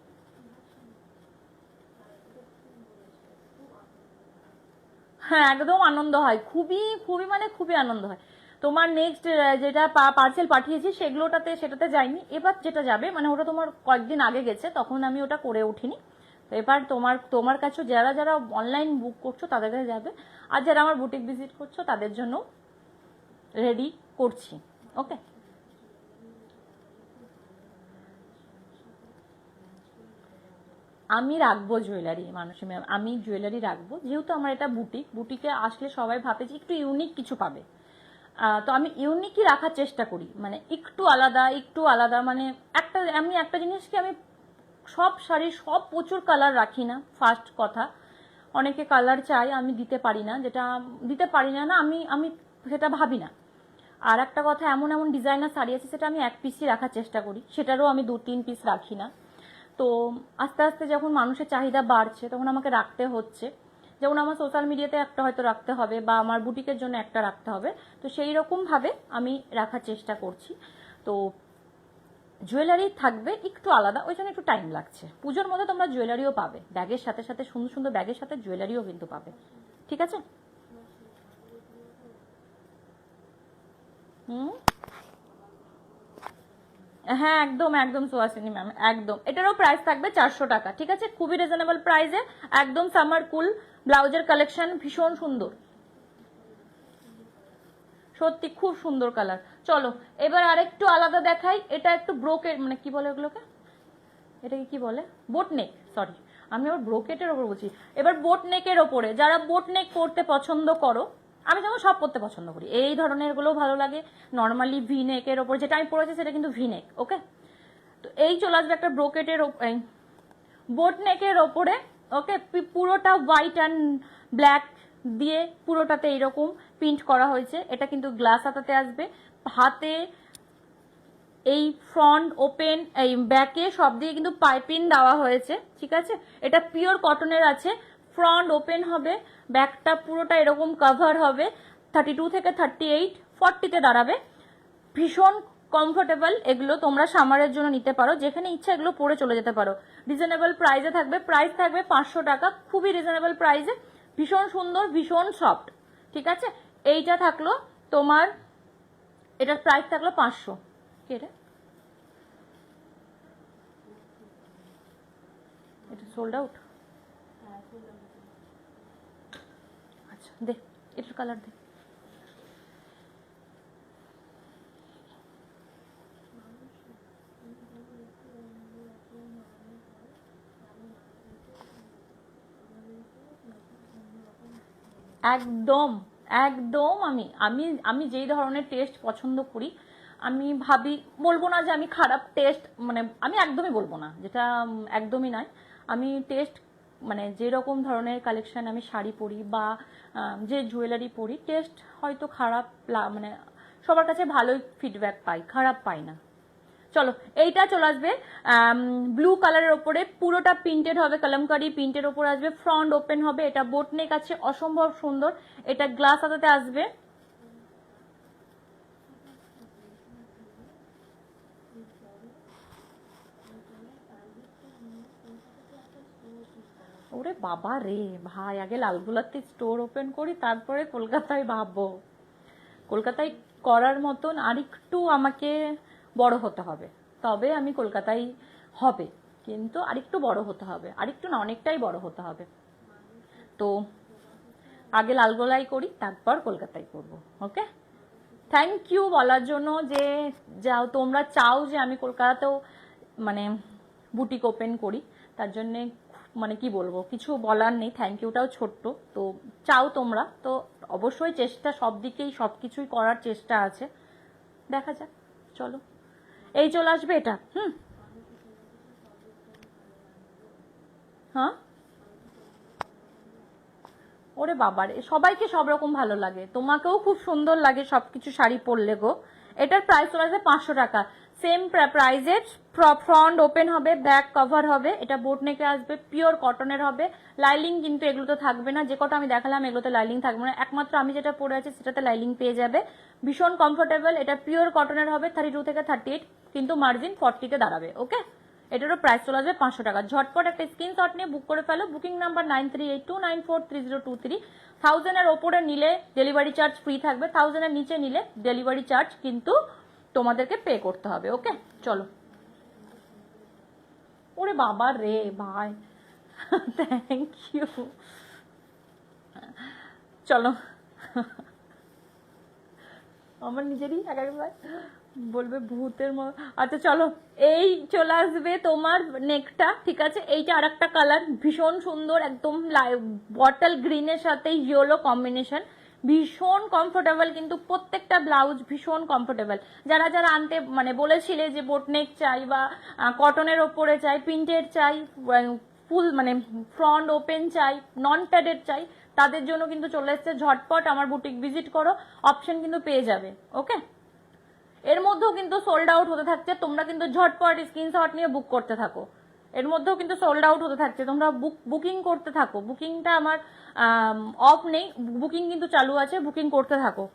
হ্যাঁ, একদম আনন্দ হয়, খুবই খুবই মানে খুবই আনন্দ হয়। তোমার নেক্সট যেটা পার্সেল পাঠিয়েছি সেটাতে যায়নি, এবার যেটা যাবে মানে ওটা তোমার কয়েকদিন আগে গেছে, তখন আমি ওটা করে উঠিনি। তো এবার তোমার কাছে যারা যারা অনলাইন বুক করছো তাদের কাছে যাবে, আর যারা আমার বুটিক ভিজিট করছো তাদের জন্য রেডি করছি। ওকে, আমি রাখবো জুয়েলারি, মানসী ম্যাম আমি জুয়েলারি রাখবো, যেহেতু আমার এটা বুটিকে আসলে সবাই ভাবে যে একটু ইউনিক কিছু পাবে। তো আমি ইউনিকই রাখার চেষ্টা করি, মানে একটু আলাদা মানে আমি একটা জিনিসকে আমি সব শাড়ি সব প্রচুর কালার রাখি না, ফার্স্ট কথা। অনেকে কালার চাই, আমি দিতে পারি না, যেটা দিতে পারি না আমি আমি সেটা ভাবি না। আর একটা কথা, এমন এমন ডিজাইনার শাড়ি আছে সেটা আমি এক পিসই রাখার চেষ্টা করি, সেটারও আমি 2-3 পিস রাখি না। তো আস্তে আস্তে যখন মানুষের চাহিদা বাড়ছে তখন আমাকে রাখতে হচ্ছে, যেমন আমার সোশ্যাল মিডিয়াতে একটা হয়তো রাখতে হবে বা আমার বুটিকের জন্য একটা রাখতে হবে, তো সেই রকম ভাবে আমি রাখার চেষ্টা করছি। তো জুয়েলারি থাকবে একটু আলাদা, ওই জন্য একটু টাইম লাগছে। পুজোর মধ্যে তোমরা জুয়েলারিও পাবে, ব্যাগের সাথে সাথে সুন্দর সুন্দর ব্যাগের সাথে জুয়েলারিও কিন্তু পাবে, ঠিক আছে? হুম, হ্যাঁ একদম একদম সুহাসিনী ম্যাম, একদম এটারও প্রাইস থাকবে 400 টাকা, ঠিক আছে? খুবই রিজনেবল প্রাইসে, একদম সামার কুল ব্লাউজের কালেকশন, ভীষণ সুন্দর, সত্যি খুব সুন্দর কালার। চলো এবার আরেকটু আলাদা দেখাই, এটা একটু ব্রোকেট মানে কি বলে ওগুলোকে, এটাকে কি বলে, বোট নেক, সরি আমি আবার ব্রোকেটের ওপর বলছি। এবার বোট নেকের ওপরে, যারা বোট নেক পরতে পছন্দ করো, আমি যেমন সব পরতে পছন্দ করি, এই ধরনের গুলো ভালো লাগে। নর্মালি ভি নেকের ওপর যেটা আমি পরেছি সেটা কিন্তু ভি নেক, ওকে? তো এই চলে আসবে একটা ব্রোকেটের বোট নেকের ওপরে, ওকে? পুরোটা হোয়াইট অ্যান্ড ব্ল্যাক দিয়ে পুরোটাতে এইরকম প্রিন্ট করা হয়েছে। এটা কিন্তু গ্লাস হাতাতে আসবে, হাতে এই ফ্রন্ট ওপেন, এই ব্যাকে সব দিকে কিন্তু পাইপিং দেওয়া হয়েছে, ঠিক আছে? এটা পিওর কটনের আছে, ফ্রন্ট ওপেন হবে, ব্যাকটা পুরোটা এরকম কভার হবে। 32 থেকে 38, 40-তে দাঁড়াবে, ভীষণ কমফোর্টেবল। এগুলো তোমরা সামারের জন্য নিতে পারো, যেখানে ইচ্ছা এগুলো পরে চলে যেতে পারো। রিজনেবল প্রাইসে থাকবে, প্রাইস থাকবে 500 টাকা, খুবই রিজনেবল প্রাইসে, ভীষণ সুন্দর ভীষণ সফট, ঠিক আছে? এইটা থাকলো তোমার, এটার প্রাইস থাকলো 500। কে রে, এটা সোল্ড আউট? আচ্ছা দে, এটার কালার দে। একদম একদম আমি আমি আমি যেই ধরনের টেস্ট পছন্দ করি, আমি ভাবি, বলবো না যে আমি খারাপ টেস্ট, মানে আমি একদমই বলবো না, যেটা একদমই নয়। আমি টেস্ট মানে যেরকম ধরনের কালেকশন আমি শাড়ি পরি বা যে জুয়েলারি পরি, টেস্ট হয়তো খারাপ মানে সবার কাছে ভালোই ফিডব্যাক পাই, খারাপ পাই না। চলো এইটা চলে আসবে ব্লু কালারের ওপরে, পুরোটা প্রিন্টেড হবে, কলমকারি প্রিন্টের ওপর আসবে, ফ্রন্ট ওপেন হবে, এটা বোট নেক আছে, অসম্ভব সুন্দর। এটা গ্লাস হাতাতে আসবে, ওরে বাবা রে ভাই, আগে লালগোলাতে স্টোর ওপেন করি, তারপরে কলকাতায় ভাববো। কলকাতায় করার মতন আরেকটু আমাকে বড় হতে হবে, তবে আমি কলকাতায় হবে, কিন্তু আরেকটু বড় হতে হবে, আরেকটু না অনেকটাই বড় হতে হবে। তো আগে লালগোলাই করি, তারপর কলকাতায় করব। ওকে, থ্যাংক ইউ বলার জন্য যে যাও তোমরা চাও যে আমি কলকাতাতেও মানে বুটিক ওপেন করি, তার জন্যে মানে কি বলবো, কিছু বলার নেই, থ্যাংক ইউটাও ছোট্ট। তো চাও তোমরা, তো অবশ্যই চেষ্টা সব দিকেই সব কিছুই করার চেষ্টা আছে, দেখা যাক। চলো, এই চলে আসবে এটা। হ্যাঁ, ওরে বাবার, সবাইকে সব রকম ভালো লাগে, তোমাকেও খুব সুন্দর লাগে সবকিছু শাড়ি পরলে গো। এটার প্রাইস চলে আসবে 500 টাকা, সেম প্রাইজের। ফ্রন্ট ওপেন হবে, ব্যাক কভার হবে, এটা বোট নেকে আসবে, পিওর কটনের হবে। লাইলিং কিন্তু এগুলোতে থাকবে না, যে কটা আমি দেখালাম এগুলোতে লাইলিং থাকবে না, একমাত্র আমি যেটা পরে আছি সেটাতে লাইলিং পেয়ে যাবে। ভীষণ কমফোর্টেবল, এটা পিওর কটনের হবে, 32 থেকে 38, কিন্তু মার্জিন 40 তে দাঁড়াবে। ওকে, এটারও প্রাইস চলে আসবে 500 টাকা। ঝটপট একটা স্ক্রিনশট নিয়ে বুক করে ফেলো। Booking number 9382943023। 1000 এর ওপরে নিলে ডেলিভারি চার্জ ফ্রি থাকবে, 1000 এর নিচে নিলে ডেলিভারি চার্জ কিন্তু তোমাদেরকে পে করতে হবে। ওকে, চলো। ওরে বাবা রে ভাই, থ্যাংক ইউ। চলো, আমার নিজেরই একবার বলবে ভূতের মতো। আচ্ছা চলো, এই চলে আসবে তোমার নেকটা, ঠিক আছে। এইটা আর একটা কালার, ভীষণ সুন্দর, একদম বটল গ্রিনের সাথে ইয়েলো কম্বিনেশন, ভীষণ কমফোর্টেবল, কিন্তু প্রত্যেকটা ব্লাউজ ভীষণ কমফোর্টেবল। যারা যারা আনতে মানে বলেছিলে যে বোটনেক চাই বা কটনের ওপরে চাই, প্রিন্টেড চাই, ফুল মানে ফ্রন্ট ওপেন চাই, নন প্যাডেড চাই, তাদের জন্য কিন্তু চলে এসছে। ঝটপট আমার বুটিক ভিজিট করো, অপশন কিন্তু পেয়ে যাবে। ওকে, এর মধ্যেও কিন্তু সোল্ড আউট হতে থাকছে, তোমরা কিন্তু ঝটপট স্ক্রিনশট নিয়ে বুক করতে থাকো। এর মধ্যেও কিন্তু সোল্ড আউট হতে থাকছে, তোমরা বুকিং করতে থাকো। বুকিংটা আমার অফ নেই, বুকিং কিন্তু চালু আছে, বুকিং করতে থাকো,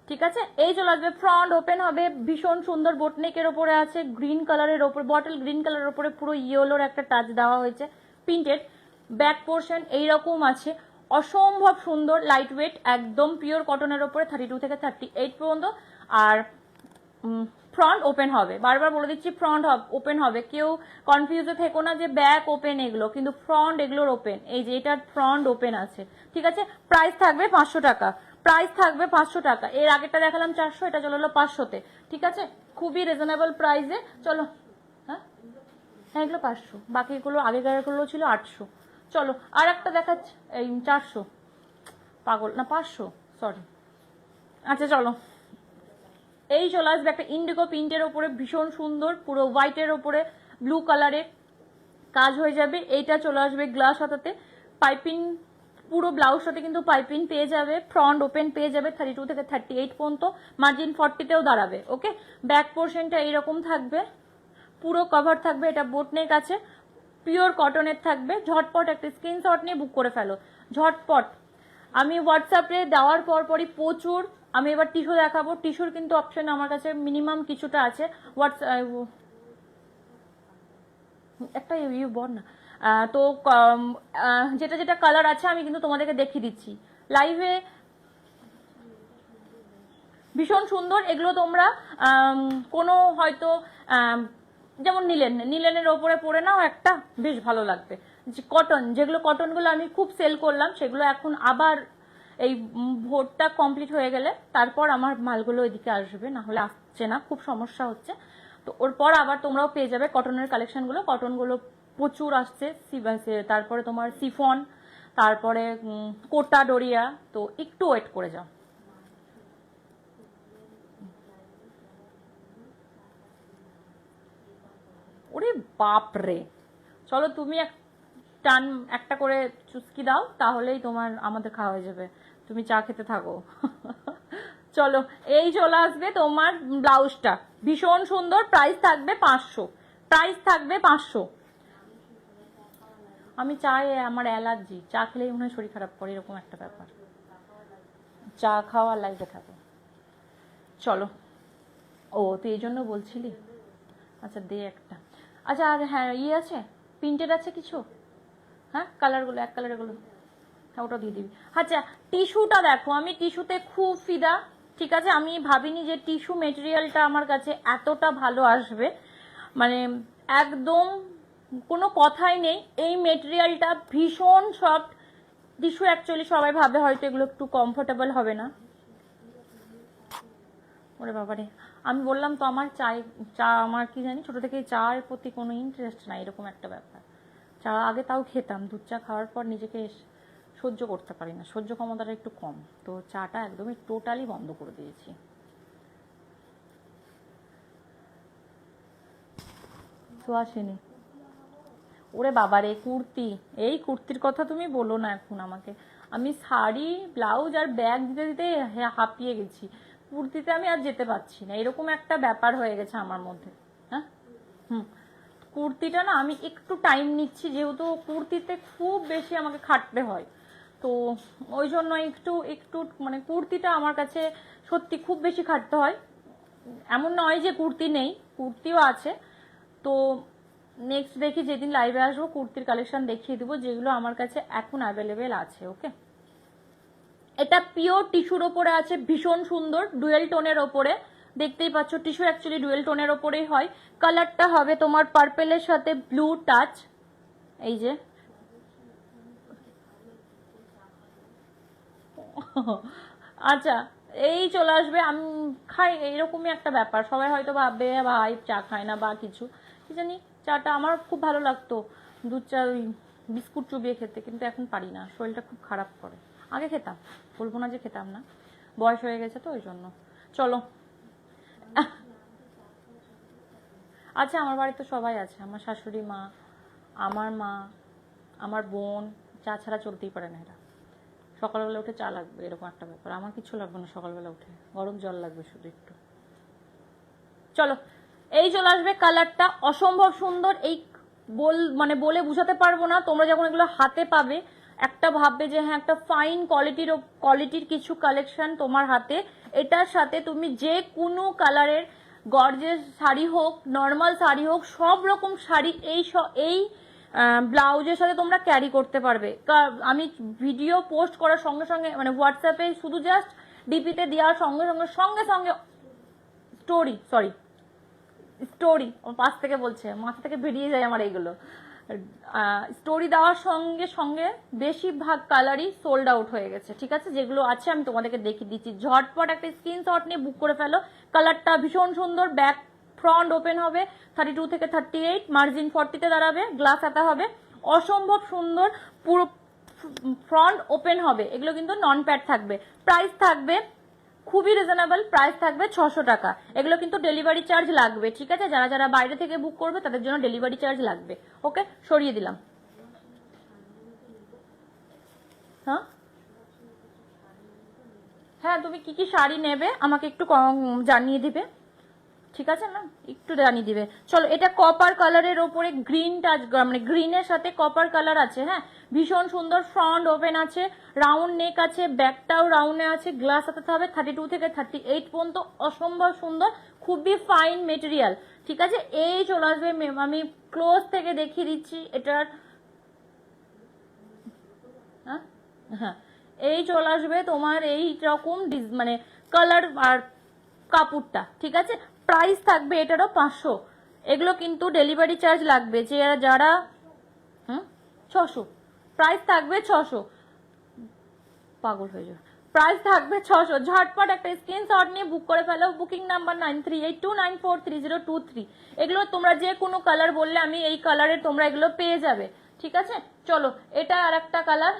ঠিক আছে। এই চলে আসবে, ফ্রন্ট ওপেন হবে, ভীষণ সুন্দর বোটনেকের ওপরে আছে, গ্রিন কালারের ওপরে, বটল গ্রিন কালারের ওপরে পুরো ইয়েলোর একটা টাচ দেওয়া হয়েছে, প্রিন্টেড। ব্যাক পোর্শন এইরকম আছে, অসম্ভব সুন্দর, লাইট ওয়েট, একদম পিওর কটনের ওপরে, 32 থেকে 38 পর্যন্ত। আর ফ্রন্ট ওপেন হবে, বারবার বলে দিচ্ছি ফ্রন্ট ওপেন হবে, কেউ কনফিউজে থেকো না যে ব্যাক ওপেন এগুলো, কিন্তু ফ্রন্ট এগুলোর ওপেন, এই যে এটার ফ্রন্ট ওপেন আছে, ঠিক আছে। প্রাইস থাকবে 500 টাকা, প্রাইস থাকবে 500 টাকা। এর আগেরটা দেখালাম 400, এটা চলে এলো 500-তে, ঠিক আছে। খুবই রিজনেবল প্রাইসে। চলো, হ্যাঁ হ্যাঁ এগুলো 500, বাকিগুলো আগেকারগুলো ছিল 800। চলো আর একটা দেখাচ্ছি, এই 400, পাগল না 500, সরি। আচ্ছা চলো, এই চলে আসবে একটা ইন্ডিগো প্রিন্টের ওপরে, ভীষণ সুন্দর, পুরো হোয়াইটের ওপরে ব্লু কালারে কাজ হয়ে যাবে। এইটা চলে আসবে গ্লাস হাতাতে, পাইপিং পুরো ব্লাউজটাতে কিন্তু পাইপিং পেয়ে যাবে, ফ্রন্ট ওপেন পেয়ে যাবে, 32 থেকে 38 পর্যন্ত, মার্জিন 40-তেও দাঁড়াবে। ওকে, ব্যাক পোর্শনটা এইরকম থাকবে, পুরো কভার থাকবে, এটা বোটনেক আছে, পিওর কটনের থাকবে। ঝটপট একটা স্ক্রিনশট নিয়ে বুক করে ফেলো, ঝটপট। আমি হোয়াটসঅ্যাপে দেওয়ার পরই প্রচুর, আমি এবার টিস্যু দেখাবো, টিস্যুর কিন্তু অপশন আমার কাছে মিনিমাম কিছুটা আছে। হোয়াটসঅ্যাপ একটা ইউ বল না, তো যেটা যেটা কালার আছে আমি কিন্তু তোমাদেরকে দেখিয়ে দিচ্ছি লাইভে, ভীষণ সুন্দর এগুলো। তোমরা কোনো হয়তো যেমন নিলেনের ওপরে পরে নাও একটা, বেশ ভালো লাগবে। কটন, যেগুলো কটনগুলো আমি খুব সেল করলাম, সেগুলো এখন আবার এই ভোটটা কমপ্লিট হয়ে গেলে তারপর আমার মালগুলো এদিকে আসবে, না হলে আসছে না, খুব সমস্যা হচ্ছে। তো ওর পর আবার তোমরাও পেয়ে যাবে কটনের কালেকশনগুলো, কটনগুলো প্রচুর আসছে। তারপরে তোমার সিফন, তারপরে কোটা ডোরিয়া, তো একটু ওয়েট করে যাও। ওরে বাপ রে, চলো তুমি টান একটা করে চুস্কি দাও, তাহলেই তোমার আমাদের খাওয়া হয়ে যাবে, তুমি চা খেতে থাকো। চলো, এই চলে আসবে তোমার ব্লাউজটা, ভীষণ সুন্দর, প্রাইস থাকবে 500, প্রাইস থাকবে 500। আমি চাই, আমার অ্যালার্জি, চা খেলেই মনে হয় শরীর খারাপ করে, এরকম একটা ব্যাপার, চা খাওয়া লাইফে থাকে। চলো, ও তুই এই জন্য বলছিলি, আচ্ছা দে একটা। আচ্ছা আর হ্যাঁ ইয়ে আছে, প্রিন্টেড আছে কিছু, হ্যাঁ কালারগুলো, এক কালারগুলো, হ্যাঁ ওটা দিয়ে দিবি। আচ্ছা টিস্যুটা দেখো, আমি টিস্যুতে খুব ফিদা, ঠিক আছে। আমি ভাবিনি যে টিস্যু মেটেরিয়ালটা আমার কাছে এতটা ভালো আসবে, মানে একদম কোনো কথাই নেই। এই মেটেরিয়ালটা ভীষণ সফট, টিস্যু অ্যাকচুয়ালি সবাই ভাবে হয়তো এগুলো একটু কমফোর্টেবল হবে না। ওরে বাবারে, আমি বললাম তো আমার চা আমার কি জানি ছোট থেকে চায়ের প্রতি কোনো ইন্টারেস্ট নাই, এরকম একটা ব্যাপার। চা আগে তাও খেতাম, দুধ চা খাওয়ার পর নিজেকে সহ্য করতে পারি না, সহ্য ক্ষমতাটা একটু কম, তো চাটা একদমই টোটালি বন্ধ করে দিয়েছি। সুহাসিনী, ওরে বাবারে কুর্তি, এই কুর্তির কথা তুমি বলো না এখন আমাকে, আমি শাড়ি ব্লাউজ আর ব্যাগ দিতে দিতে হাঁপিয়ে গেছি, কুর্তিতে আমি আর যেতে পারছি না, এরকম একটা ব্যাপার হয়ে গেছে আমার মধ্যে। হ্যাঁ, কুর্তিটা না আমি একটু টাইম নিচ্ছি, যেহেতু কুর্তিতে খুব বেশি আমাকে খাটতে হয়, তো ওই জন্য একটু একটু মানে কুর্তিটা আমার কাছে সত্যি খুব বেশি খাটতে হয়। এমন নয় যে কুর্তি নেই, কুর্তিও আছে। তো নেক্সট দেখি যেদিন লাইভে আসবো কুর্তির কালেকশন দেখিয়ে দিব যেগুলো আমার কাছে এখন অ্যাভেলেবেল আছে। ওকে, এটা পিওর টিস্যুর ওপরে আছে, ভীষণ সুন্দর ডুয়েল টোনের ওপরে, দেখতেই পাচ্ছ টিস্যু অ্যাকচুয়ালি ডুয়েল টোনের ওপরেই হয়। কালারটা হবে তোমার পার্পেলের সাথে ব্লু টাচ, এই যে আচ্ছা এই চলে আসবে। আমি খাই এইরকমই একটা ব্যাপার, সবাই হয়তো ভাববে ভাই চা খায় না বা কিছু, কি জানি চাটা আমার খুব ভালো লাগতো দুধ চা ওই বিস্কুট চুবিয়ে খেতে, কিন্তু এখন পারি না, শরীরটা খুব খারাপ করে। আগে খেতাম, বলবো না যে খেতাম না, বয়স হয়ে গেছে তো ওই জন্য। চলো, আচ্ছা আমার বাড়িতে সবাই আছে, আমার শাশুড়ি মা, আমার মা, আমার বোন, চা ছাড়া চলতেই পারে না এরা, সকালবেলা উঠে চা লাগবে এরকম একটা ব্যাপার, আমার কিছু লাগবে না সকালবেলা উঠে, গরম জল লাগবে শুধু একটু। চলো, এই চলে আসবে কালারটা, অসম্ভব সুন্দর, এই মানে বলে বুঝাতে পারবো না, তোমরা যখন এগুলো হাতে পাবে একটা ভাববে যে হ্যাঁ একটা ফাইন কোয়ালিটির কিছু কালেকশন তোমার হাতে। এটার সাথে তুমি যে কোনো কালারের গর্জেস শাড়ি হোক, নর্মাল শাড়ি হোক, সব রকম শাড়ি এই ব্লাউজের সাথে তোমরা ক্যারি করতে পারবে। আমি ভিডিও পোস্ট করার সঙ্গে সঙ্গে মানে হোয়াটসঅ্যাপে শুধু জাস্ট ডিপিতে দেওয়ার সঙ্গে সঙ্গে সঙ্গে সঙ্গে স্টোরি পাশ থেকে বলছে, মাথা থেকে বেরিয়ে যায় আমার এইগুলো, স্টোরি দেওয়ার সঙ্গে সঙ্গে বেশিরভাগ কালারই সোল্ড আউট হয়ে গেছে। ঠিক আছে, যেগুলো আছে আমি তোমাদেরকে দেখিয়ে দিচ্ছি, ঝটপট একটা স্ক্রিনশট নিয়ে বুক করে ফেলো। কালারটা ভীষণ সুন্দর, ব্যাক ফ্রন্ট ওপেন হবে, 32 থেকে 38, মার্জিন 40-তে দাঁড়াবে, গ্লাস হাতা হবে, অসম্ভব সুন্দর, পুরো ফ্রন্ট ওপেন হবে। এগুলো কিন্তু নন প্যাড থাকবে, প্রাইস থাকবে খুবই রিজনেবল, প্রাইস থাকবে 600 টাকা। এগুলো কিন্তু ডেলিভারি চার্জ লাগবে, ঠিক আছে, যারা যারা বাইরে থেকে বুক করবে তাদের জন্য ডেলিভারি চার্জ লাগবে। ওকে, সরিয়ে দিলাম। হ্যাঁ হ্যাঁ, তুমি কি কি শাড়ি নেবে আমাকে একটু জানিয়ে দিবে, ঠিক আছে না, একটু জানিয়ে দিবে। চলো, এটা কপার কালারের ওপরে গ্রিন টাচ, মানে গ্রিনের সাথে কপার কালার আছে। হ্যাঁ, ভীষণ সুন্দর, ফ্রন্ট ওপেন আছে, রাউন্ড নেক আছে, ব্যাকটাও রাউন্ডে আছে, গ্লাস হাতাতে হবে, 32 থেকে 38 পর্যন্ত, অসম্ভব সুন্দর, খুবই ফাইন মেটেরিয়াল। ঠিক আছে, এই চলে আসবে, আমি ক্লোজ থেকে দেখিয়ে দিচ্ছি এটার। হ্যাঁ হ্যাঁ, এই চলে আসবে তোমার এই রকম মানে কালার আর কাপড়টা। ঠিক আছে, প্রাইস থাকবে এটারও 500। এগুলো কিন্তু ডেলিভারি চার্জ লাগবে, যে যারা 600, প্রাইস থাকবে 600, পাগল হয়ে যাবে, প্রাইস থাকবে 600। ঝটপট একটা স্ক্রিনশট নিয়ে বুক করে ফেলো, বুকিং নাম্বার 9382943023। এগুলো তোমরা যে কোনো কালার বললে আমি এই কালারের তোমরা এগুলো পেয়ে যাবে। ঠিক আছে, চলো, এটা আর একটা কালার,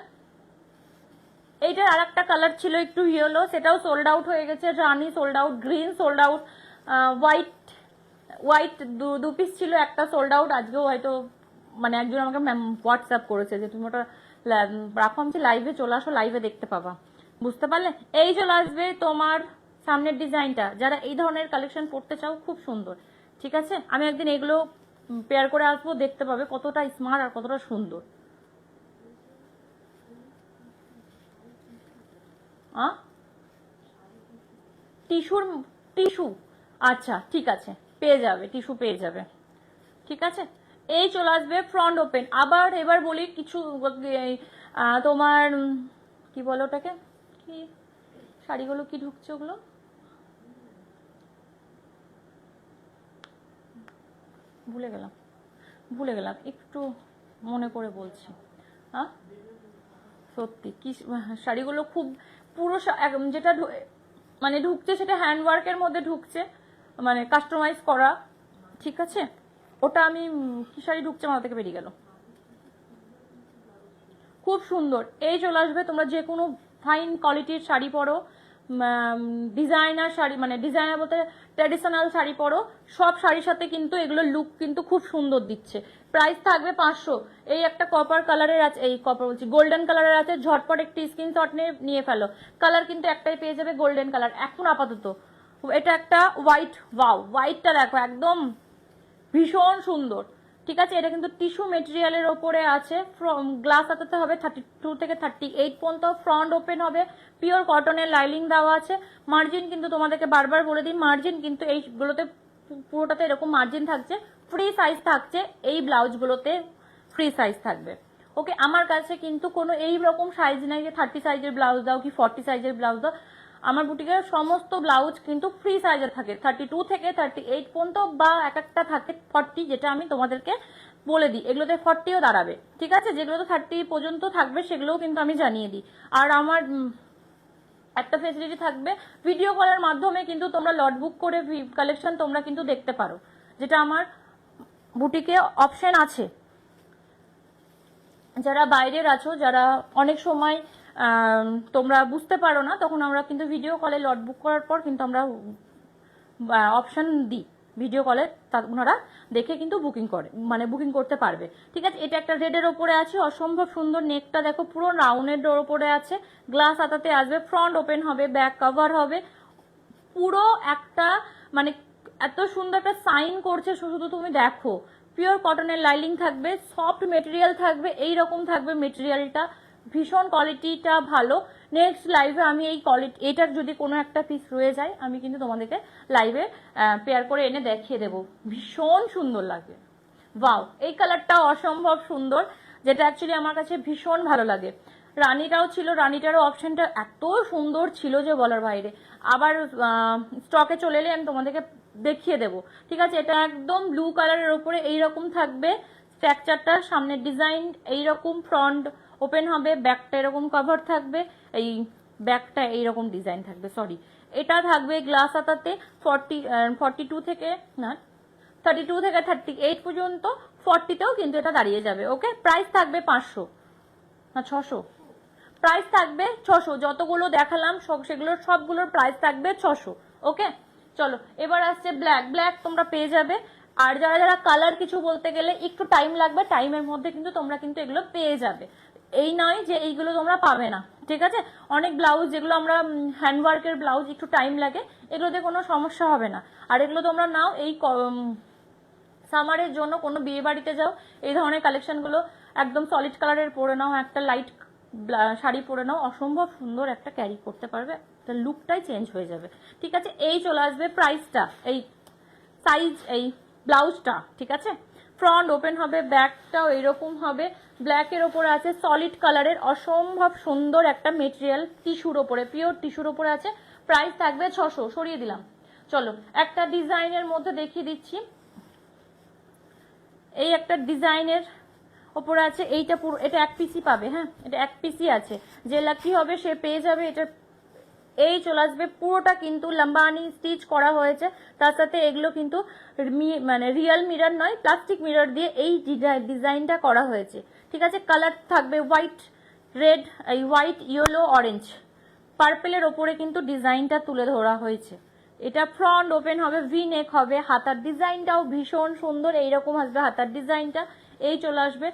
এইটার আর একটা কালার ছিল একটু ইয়েলো, সেটাও সোল্ড আউট হয়ে গেছে, রানি sold out, green sold out, white white দু পিস ছিল, একটা সোল্ড আউট। আজকেও হয়তো মানে একজন আমাকে হোয়াটসঅ্যাপ করেছে যে তুমি ওটা রাখো, আমি লাইভে চলে আসো, লাইভে দেখতে পাবা, বুঝতে পারলে। এই চলে আসবে তোমার সামনের ডিজাইনটা, যারা এই ধরনের কালেকশন পড়তে চাও, খুব সুন্দর। ঠিক আছে, আমি একদিন এগুলো পেয়ার করে আসবো, দেখতে পাবে কতটা স্মার্ট আর কতটা সুন্দর। টিস্যুর, টিস্যু, আচ্ছা ঠিক আছে, পেয়ে যাবে, টিস্যু পেয়ে যাবে। ঠিক আছে, এই চলে আসবে ফ্রন্ট ওপেন। আবার এবার বলি কিছু তোমার কি বলো ওটাকে, কি শাড়িগুলো কি ঢুকছে ওগুলো, ভুলে গেলাম ভুলে গেলাম, একটু মনে করে বলছি। হ্যাঁ, সত্যি কি শাড়িগুলো খুব পুরো যেটা মানে ঢুকছে সেটা হ্যান্ডওয়ার্কের মধ্যে ঢুকছে, মানে কাস্টমাইজ করা, ঠিক আছে। ওটা আমি কি শাড়ি ঢুকছে মাথা থেকে বেরিয়ে গেল, খুব সুন্দর। এই চলে আসবে, তোমরা যে কোনো ফাইন কোয়ালিটির শাড়ি পরো, ডিজাইনার শাড়ি মানে ডিজাইনার বলতে ট্র্যাডিশনাল শাড়ি পরো, সব শাড়ির সাথে কিন্তু এগুলো লুক কিন্তু খুব সুন্দর দিচ্ছে। প্রাইস থাকবে 500। এই একটা কপার কালারের আছে, এই কপার বলছি গোল্ডেন কালারের আছে, ঝটপট একটি স্ক্রিনশট নিয়ে ফেলো। কালার কিন্তু একটাই পেয়ে যাবে, গোল্ডেন কালার এখন আপাতত। এটা একটা হোয়াইট, ওয়াও হোয়াইটটা দেখো একদম ভীষণ সুন্দর, ঠিক আছে। এটা কিন্তু টিস্যু মেটেরিয়ালের ওপরে আছে, গ্লাস আতাতে হবে 32 থেকে 38 পর্যন্ত, ফ্রন্ট ওপেন হবে, পিওর কটনের লাইলিং দেওয়া আছে। মার্জিন কিন্তু তোমাদেরকে বারবার বলে দিই, মার্জিন কিন্তু এইগুলোতে পুরোটাতে এরকম মার্জিন থাকছে, ফ্রি সাইজ থাকছে, এই ব্লাউজগুলোতে ফ্রি সাইজ থাকবে। ওকে, আমার কাছে কিন্তু কোনো এই রকম সাইজ নাই যে 30 সাইজের ব্লাউজ দাও কি 40 সাইজের ব্লাউজ দাও। আমার বুটিকের সমস্ত ব্লাউজ কিন্তু ফ্রি সাইজের থাকে, 32 থেকে 38 পর্যন্ত, বা এক একটা থাকে 40, যেটা আমি তোমাদেরকে বলে দিই। এগুলোতে 40ও দাঁড়াবে, ঠিক আছে। যেগুলোতে 30 পর্যন্ত থাকবে সেগুলোও কিন্তু আমি জানিয়ে দিই। আর আমার একটা ফেসিলিটি থাকবে, ভিডিও কলের মাধ্যমে কিন্তু তোমরা লট বুক করে কালেকশন তোমরা কিন্তু দেখতে পারো, যেটা আমার বুটিকে অপশন আছে। যারা বাইরের আছো, যারা অনেক সময় তোমরা বুঝতে পারো না, তখন আমরা কিন্তু ভিডিও কলে লট বুক করার পর কিন্তু আমরা অপশন দিই ভিডিও কলে, ওনারা দেখে কিন্তু বুকিং করে, মানে বুকিং করতে পারবে, ঠিক আছে। এটা একটা রেডের ওপরে আছে, অসম্ভব সুন্দর। নেকটা দেখো পুরো রাউন্ডের ওপরে আছে, গ্লাস আতাতে আসবে, ফ্রন্ট ওপেন হবে, ব্যাক কভার হবে, পুরো একটা মানে এত সুন্দর একটা সাইন করছে, শুধু তুমি দেখো। পিওর কটনের লাইলিং থাকবে, সফট মেটেরিয়াল থাকবে, এইরকম থাকবে মেটেরিয়ালটা, ভীষণ কোয়ালিটিটা ভালো। নেক্সট লাইভে আমি এই কোয়ালিটি, এটার যদি কোনো একটা পিস রয়ে যায় আমি কিন্তু তোমাদেরকে লাইভে পেয়ার করে এনে দেখিয়ে দেবো, ভীষণ সুন্দর লাগে। ওয়াও, এই কালারটা অসম্ভব সুন্দর, যেটা অ্যাকচুয়ালি আমার কাছে ভীষণ ভালো লাগে। রানীটাও ছিল, রানীটারও অপশনটা এত সুন্দর ছিল যে বলার বাইরে। আবার স্টকে চলে এলে আমি তোমাদেরকে দেখিয়ে দেবো, ঠিক আছে। এটা একদম ব্লু কালারের ওপরে এইরকম থাকবে স্ট্রাকচারটা, সামনের ডিজাইন এইরকম, ফ্রন্ট ওপেন হবে, ব্যাকটা এরকম কভার থাকবে, এই ব্যাকটা এইরকম ডিজাইন থাকবে, সরি। এটা থাকবে গ্লাস আতাতে 42 থেকে না 32 থেকে 38 পর্যন্ত, 40তেও কিন্তু এটা দাঁড়িয়ে যাবে। ওকে, প্রাইস থাকবে 500 না 600, প্রাইস থাকবে 600। যতগুলো দেখালাম সেগুলোর সবগুলোর প্রাইস থাকবে 600। ওকে, চলো এবার আসছে ব্ল্যাক। ব্ল্যাক তোমরা পেয়ে যাবে। আর যারা যারা কালার কিছু বলতে গেলে একটু টাইম লাগবে, টাইমের মধ্যে কিন্তু তোমরা কিন্তু এগুলো পেয়ে যাবে। এই নয় যে এইগুলো তোমরা পাবে না, ঠিক আছে। অনেক ব্লাউজ যেগুলো আমরা হ্যান্ডওয়ার্কের ব্লাউজ একটু টাইম লাগে, এগুলোতে কোনো সমস্যা হবে না। আর এগুলো তোমরা নাও, এই সামারের জন্য কোনো বিয়ে বাড়িতে যাও, এই ধরনের কালেকশনগুলো একদম সলিড কালারের পরে নাও, একটা লাইট শাড়ি পরে নাও, অসম্ভব সুন্দর একটা ক্যারি করতে পারবে, তার লুকটাই চেঞ্জ হয়ে যাবে, ঠিক আছে। এই চলে আসবে প্রাইসটা, এই সাইজ, এই ব্লাউজটা, ঠিক আছে। ফ্রন্ট ওপেন হবে, ব্যাকটাও এইরকম হবে, ব্ল্যাকের ওপরে আছে সলিড কালারের অসম্ভব সুন্দর একটা মেটেরিয়াল, টিস্যুর ওপরে, পিওর টিস্যুর ওপরে আছে। প্রাইস থাকবে 600, সরিয়ে দিলাম। চলো একটা ডিজাইনের মধ্যে দেখিয়ে দিচ্ছি, এই একটা ডিজাইনের ওপরে আছে, এইটা পুরো, এটা এক পিসই পাবে, হ্যাঁ এটা এক পিসই আছে, যে লাকি হবে সে পেয়ে যাবে এটা। এই চলে আসবে, পুরোটা কিন্তু লম্বানি স্টিচ করা হয়েছে, তার সাথে এগুলো কিন্তু মানে রিয়েল মিরর নয়, প্লাস্টিক মিরর দিয়ে এই ডিজাইনটা করা হয়েছে, ঠিক আছে। কালার থাকবে হোয়াইট, রেড, এই হোয়াইট, ইয়েলো, অরেঞ্জ, পার্পেলের ওপরে কিন্তু ডিজাইনটা তুলে ধরা হয়েছে। এটা ফ্রন্ট ওপেন হবে, ভি নেক হবে, হাতার ডিজাইনটাও ভীষণ সুন্দর, এইরকম আসবে হাতার ডিজাইনটা। এই চলে আসবে,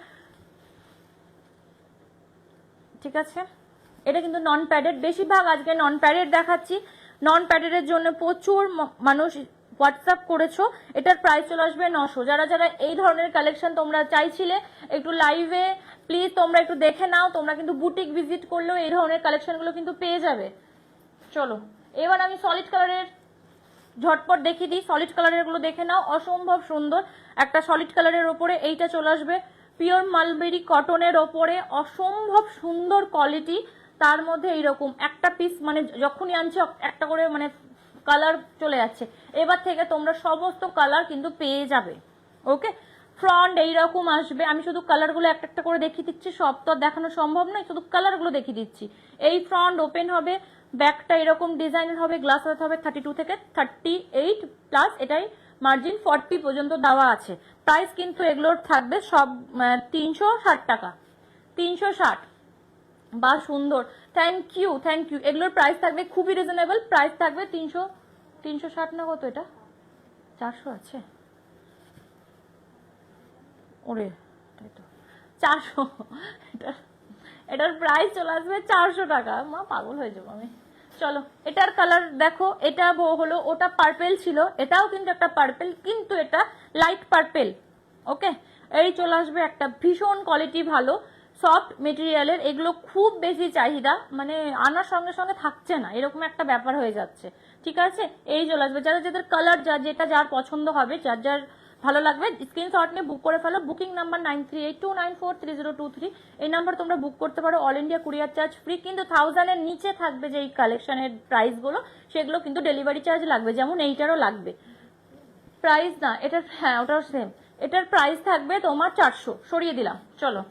ঠিক আছে। এটা কিন্তু নন প্যাডেড, বেশিরভাগ আজকে নন প্যাডেড দেখাচ্ছি। নন প্যাডেডের জন্য প্রচুর মানুষ হোয়াটসঅ্যাপ করেছো। এটার প্রাইস চলে আসবে 900। যারা যারা এই ধরনের কালেকশন তোমরা চাইছিলে, একটু লাইভে প্লিজ তোমরা একটু দেখে নাও, তোমরা কিন্তু বুটিক ভিজিট করলেও এই ধরনের কালেকশনগুলো কিন্তু পেয়ে যাবে। চলো এবার আমি সলিড কালারের ঝটপট দেখিয়ে দিই, সলিড কালারের গুলো দেখে নাও, অসম্ভব সুন্দর একটা সলিড কালারের ওপরে এইটা চলে আসবে, পিওর মালবেরি কটনের ওপরে, অসম্ভব সুন্দর কোয়ালিটি। তার মধ্যে এইরকম একটা পিস, মানে যখনই আনছে একটা করে মানে কালার চলে যাচ্ছে। এবার থেকে তোমরা সমস্ত কালার কিন্তু পেয়ে যাবে। ওকে, ফ্রন্ট এইরকম আসবে। আমি শুধু কালারগুলো একটা একটা করে দেখিয়ে দিচ্ছি, সব তো দেখানো সম্ভব নয়, শুধু কালারগুলো দেখিয়ে দিচ্ছি। এই ফ্রন্ট ওপেন হবে, ব্যাকটা এরকম ডিজাইনের হবে, গ্লাস হাত হবে 32 থেকে 38 প্লাস এটাই মার্জিন 40 পর্যন্ত দেওয়া আছে। প্রাইস কিন্তু এগুলোর থাকবে সব 360 টাকা, 360। বা সুন্দর, থ্যাংক ইউ থ্যাংক ইউ। এগুলোর প্রাইস থাকবে খুবই রিজনেবল, প্রাইস থাকবে 360 না কত, এটা 400 আছে, ওরে তাই তো 400। এটার প্রাইস চলে আসবে 400 টাকা। মা পাগল হয়ে যাবো আমি। চলো এটার কালার দেখো, এটা হলো, ওটা পার্পেল ছিল, এটাও কিন্তু একটা পার্পেল, কিন্তু এটা লাইট পার্পেল। ওকে, এই চলে আসবে একটা ভীষণ কোয়ালিটি ভালো সফট মেটেরিয়ালের। এগুলো খুব বেশি চাহিদা, মানে আনার সঙ্গে সঙ্গে থাকছে না, এরকম একটা ব্যাপার হয়ে যাচ্ছে। ঠিক আছে, এই চলে আসবে। যাদের যাদের কালার যেটা যার পছন্দ হবে, যার যার ভালো লাগবে স্ক্রিনশট নিয়ে বুক করে ফেলো। বুকিং নাম্বার 9382943023, এই নাম্বার তোমরা বুক করতে পারো। All India courier charge free, কিন্তু 1000 এর নিচে থাকবে যে এই কালেকশনের প্রাইসগুলো, সেগুলো কিন্তু ডেলিভারি চার্জ লাগবে, যেমন এইটারও লাগবে। প্রাইস না এটার, হ্যাঁ ওটাও সেম, এটার প্রাইস থাকবে তোমার 400, সরিয়ে দিলাম। চলো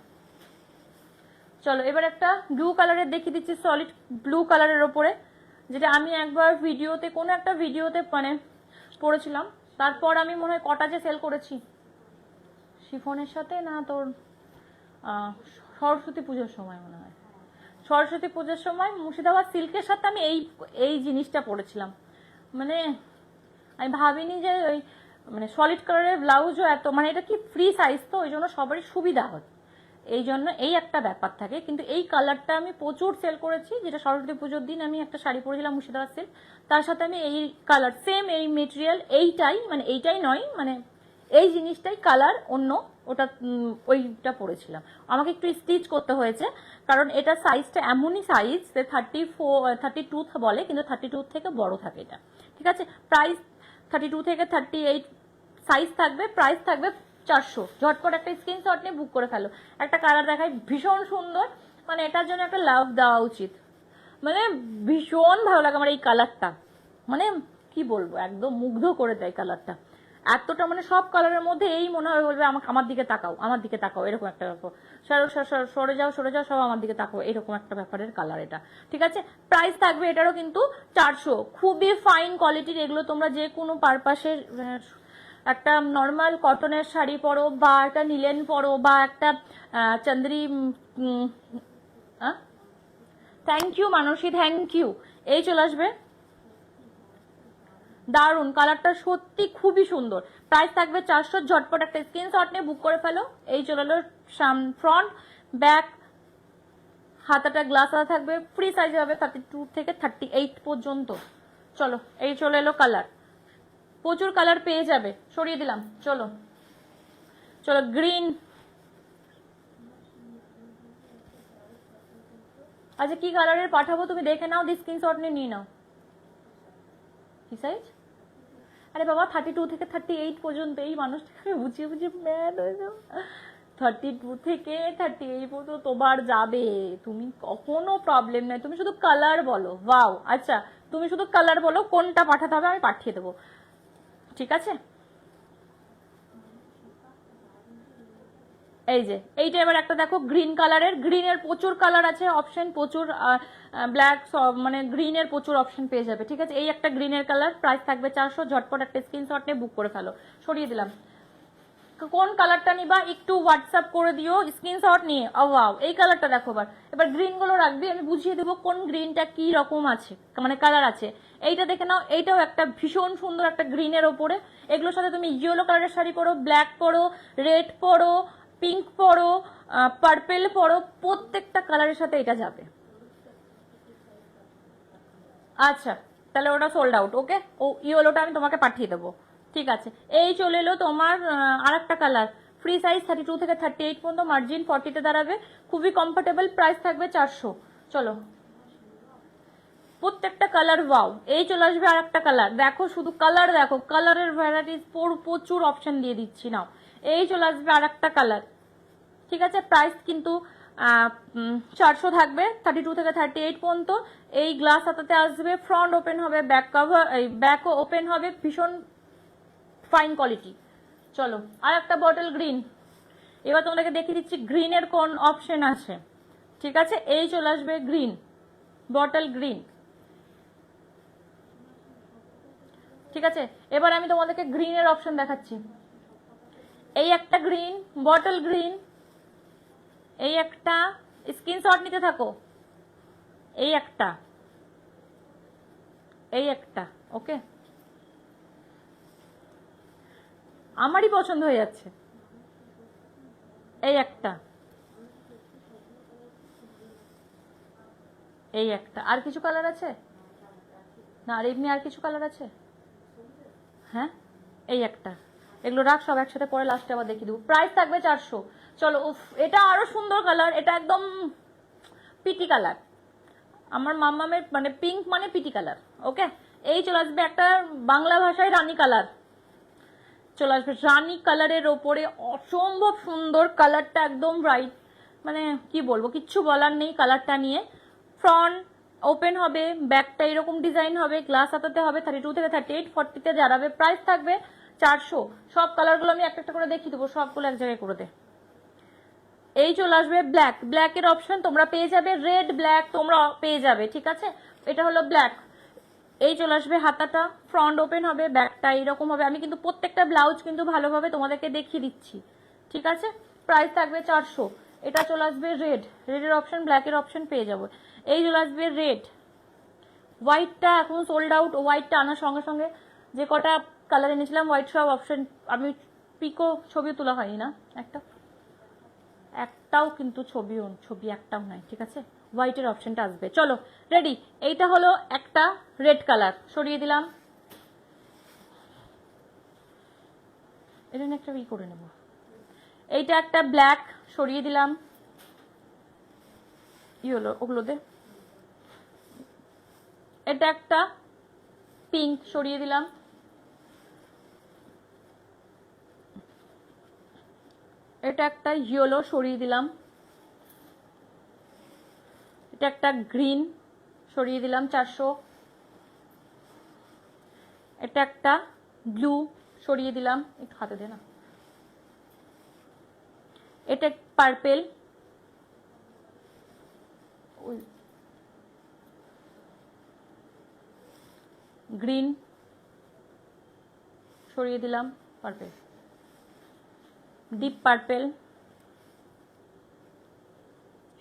চলো এবার একটা ব্লু কালারের দেখিয়ে দিচ্ছি, সলিড ব্লু কালারের ওপরে, যেটা আমি একবার ভিডিওতে, কোনো একটা ভিডিওতে মানে পড়েছিলাম, তারপর আমি মনে হয় কটা যে সেল করেছি শিফনের সাথে, না তোর সরস্বতী পুজোর সময় মনে হয়, সরস্বতী পুজোর সময় মুর্শিদাবাদ সিল্কের সাথে আমি এই জিনিসটা পড়েছিলাম। মানে আমি ভাবিনি যে ওই মানে সলিড কালারের ব্লাউজও এত, মানে এটা কি ফ্রি সাইজ তো, ওই জন্য সবারই সুবিধা হয়, এই জন্য এই একটা ব্যাপার থাকে। কিন্তু এই কালারটা আমি প্রচুর সেল করেছি, যেটা সরস্বতী পুজোর দিন আমি একটা শাড়ি পরেছিলাম মুর্শিদাবাদ সিল্ক, তার সাথে আমি এই কালার সেম এই মেটেরিয়াল এইটাই, মানে এইটাই নয়, মানে এই জিনিসটাই কালার অন্য, ওটা ওইটা পরেছিলাম। আমাকে একটু স্টিচ করতে হয়েছে, কারণ এটা সাইজটা এমনই সাইজ 32 বলে, কিন্তু 32 থেকে বড় থাকে এটা। ঠিক আছে, প্রাইস 32 থেকে 38 সাইজ থাকবে, প্রাইস থাকবে 400। ঝটপট একটা স্ক্রিনশট নিয়ে বুক করে ফেলো। একটা কালার দেখায় ভীষণ সুন্দর, মানে এটার জন্য একটা লাভ দেওয়া উচিত, মানে ভীষণ ভালো লাগে আমার এই কালারটা, মানে কি বলবো, একদম মুগ্ধ করে দেয় কালারটা এতটা, মানে সব কালারের মধ্যে এই মনে হয় বলবে আমার দিকে তাকাও, আমার দিকে তাকাও, এরকম একটা ব্যাপার, সরে যাও সব আমার দিকে তাকাও, এরকম একটা ব্যাপারের কালার এটা। ঠিক আছে, প্রাইস থাকবে এটারও কিন্তু 400। খুবই ফাইন কোয়ালিটির এগুলো, তোমরা যে কোনো পারপাসের, একটা নর্মাল কটনের শাড়ি পরো, বা একটা নিলেন পরো, বা একটা চন্দ্রি, thank you Manasi, thank you. এই চলে আসবে, দারুন কালারটা, সত্যি খুবই সুন্দর। প্রাইস থাকবে 400। ঝটপট একটা স্ক্রিনশট নিয়ে বুক করে ফেলো। এই চলে এলো ফ্রন্ট, ব্যাক, হাতাটা গ্লাস হাতা থাকবে, ফ্রি সাইজে হবে 32 থেকে 38 পর্যন্ত। চলো এই চলে এলো কালার, প্রচুর কালার পেয়ে যাবে, সরিয়ে দিলাম। চলো চলো গ্রিন, আচ্ছা কি কালারের পাঠাবো তুমি দেখে নাও, দিয়ে স্ক্রিনশট নিয়ে নাও। কি সাইজ? আরে বাবা 32 থেকে 38 পর্যন্ত, এই মানুষটাকে বুঝিয়ে বুঝিয়ে ম্যাড হয়ে যাও। 32 থেকে 38 পর্যন্ত তোমার যাবে, তুমি কখনো প্রবলেম নেই, তুমি শুধু কালার বলো। ওয়াও, আচ্ছা তুমি শুধু কালার বলো কোনটা পাঠাতে হবে, আমি পাঠিয়ে দেবো। ঠিক আছে, এই যে এইটা এবার একটা দেখো গ্রিন কালারের, গ্রিনের প্রচুর কালার আছে, অপশন প্রচুর, ব্ল্যাক, মানে গ্রিনের প্রচুর অপশন পেয়ে যাবে। ঠিক আছে, এই একটা গ্রিনের কালার, প্রাইস থাকবে 400। ঝটপট একটা স্ক্রিনশট নিয়ে বুক করে ফেলো, সরিয়ে দিলাম। কোন কালারটা নিবা একটু হোয়াটসঅ্যাপ করে দিও স্ক্রিনশট নিয়ে। ওয়াও, এই কালারটা দেখো। এবার গ্রিন গুলো রাখবি, আমি বুঝিয়ে দেবো কোন গ্রিনটা কি রকম আছে, মানে কালার আছে। এইটা দেখে নাও, এইটাও একটা ভীষণ সুন্দর একটা গ্রিনের ওপরে। এগুলোর সাথে তুমি ইয়েলো কালারের শাড়ি পরো, ব্ল্যাক পরো, রেড পরো, পিঙ্ক পরো, পার্পেল পরো, প্রত্যেকটা কালারের সাথে এটা যাবে। আচ্ছা তাহলে ওটা সোল্ড আউট। ওকে, ও ইয়েলোটা আমি তোমাকে পাঠিয়ে দেবো। ঠিক আছে, এই চলে এলো তোমার আর একটা কালার, ফ্রি সাইজ 32 থেকে 38 পর্যন্ত, মার্জিন 40-তে দাঁড়াবে, খুবই কমফোর্টেবল, প্রাইস থাকবে 400। চলো প্রত্যেকটা কালার ওয়াও। এই চলে আসবে আর একটা কালার, দেখো শুধু কালার দেখো, কালারের ভ্যারাইটিস প্রচুর অপশন দিয়ে দিচ্ছি নাও। এই চলে আসবে আর একটা কালার। ঠিক আছে, প্রাইস কিন্তু 400 থাকবে, 32 থেকে 38 পর্যন্ত। এই গ্লাস হাতাতে আসবে, ফ্রন্ট ওপেন হবে, ব্যাক কভার, এই ব্যাকও ওপেন হবে, ভীষণ ফাইন কোয়ালিটি। চলো আর একটা বটল গ্রিন, এবার তোমাদেরকে দেখিয়ে দিচ্ছি গ্রিনের কোন অপশন আছে। ঠিক আছে, এই চলে আসবে গ্রিন, বটল গ্রিন। ঠিক আছে, এবার আমি তোমাদেরকে গ্রিনের অপশন দেখাচ্ছি। এই একটা গ্রিন, বটল গ্রিন, এই একটা, স্ক্রিনশট নিতে থাকো, এই একটা, এই একটা। ওকে, আমারই পছন্দ হয়ে যাচ্ছে। এই একটা, এই একটা। আর কিছু কালার আছে না? আর এমনি আর কিছু কালার আছে? হ্যাঁ, এই একটা। এগুলো রাখ, সব একসাথে পরে লাস্টে আবার দেখিয়ে দেবো। প্রাইস থাকবে 400। চলো, উফ, এটা আরো সুন্দর কালার, এটা একদম পিটি কালার, আমার মাম্মামের মানে পিঙ্ক মানে পিটি কালার। ওকে, এই চলে আসবে একটা বাংলা ভাষায় রানী কালার, চলে আসবে রানী কালারের ওপরে, অসম্ভব সুন্দর কালারটা, একদম ব্রাইট, মানে কি বলবো, কিচ্ছু বলার নেই কালারটা নিয়ে। ফ্রন্ট ওপেন হবে, ব্যাকটা এরকম ডিজাইন হবে, গ্লাস হাতাতে হবে, 32 থেকে 38, 40-তে জারাবে। প্রাইস থাকবে 400। সব কালারগুলো আমি একটা একটা করে দেখিয়ে দেবো, সবগুলো এক জায়গায় করে দে। এই চলে আসবে ব্ল্যাক, ব্ল্যাকের অপশন তোমরা পেয়ে যাবে, রেড ব্ল্যাক তোমরা পেয়ে যাবে। ঠিক আছে, এটা হলো ব্ল্যাক। এই চলে আসবে হাতাটা, ফ্রন্ট ওপেন হবে, ব্যাকটা এইরকম হবে। আমি কিন্তু প্রত্যেকটা ব্লাউজ কিন্তু ভালোভাবে তোমাদেরকে দেখিয়ে দিচ্ছি। ঠিক আছে, প্রাইস থাকবে 400। এটা চলে আসবে রেড, রেডের অপশন, ব্ল্যাকের অপশন পেয়ে যাবো। এই চলে আসবে রেড, হোয়াইটটা এখন সোল্ড আউট। হোয়াইটটা আনার সঙ্গে সঙ্গে যে কটা কালার এনেছিলাম হোয়াইট সব অপশন, আমি পিকো ছবিও তোলা হয়নি না, একটাও কিন্তু ছবি একটাও নাই। ঠিক আছে, হোয়াইটের অপশনটা আসবে। চলো রেডি, এইটা হলো একটা রেড কালার, সরিয়ে দিলাম। এটা একটা করে নেব। এইটা একটা ব্ল্যাক, সরিয়ে দিলাম। ই হলো ওগুলো দে। এটা একটা পিঙ্ক, সরিয়ে দিলাম। এটা একটা ইয়েলো, সরিয়ে দিলাম। এটা একটা গ্রিন, সরিয়ে দিলাম 400। এটা একটা ব্লু, সরিয়ে দিলাম, একটু হাতে দে না। এটা পার্পেল, গ্রিন, সরিয়ে দিলাম, পার্পেল, ডিপ পার্পেল,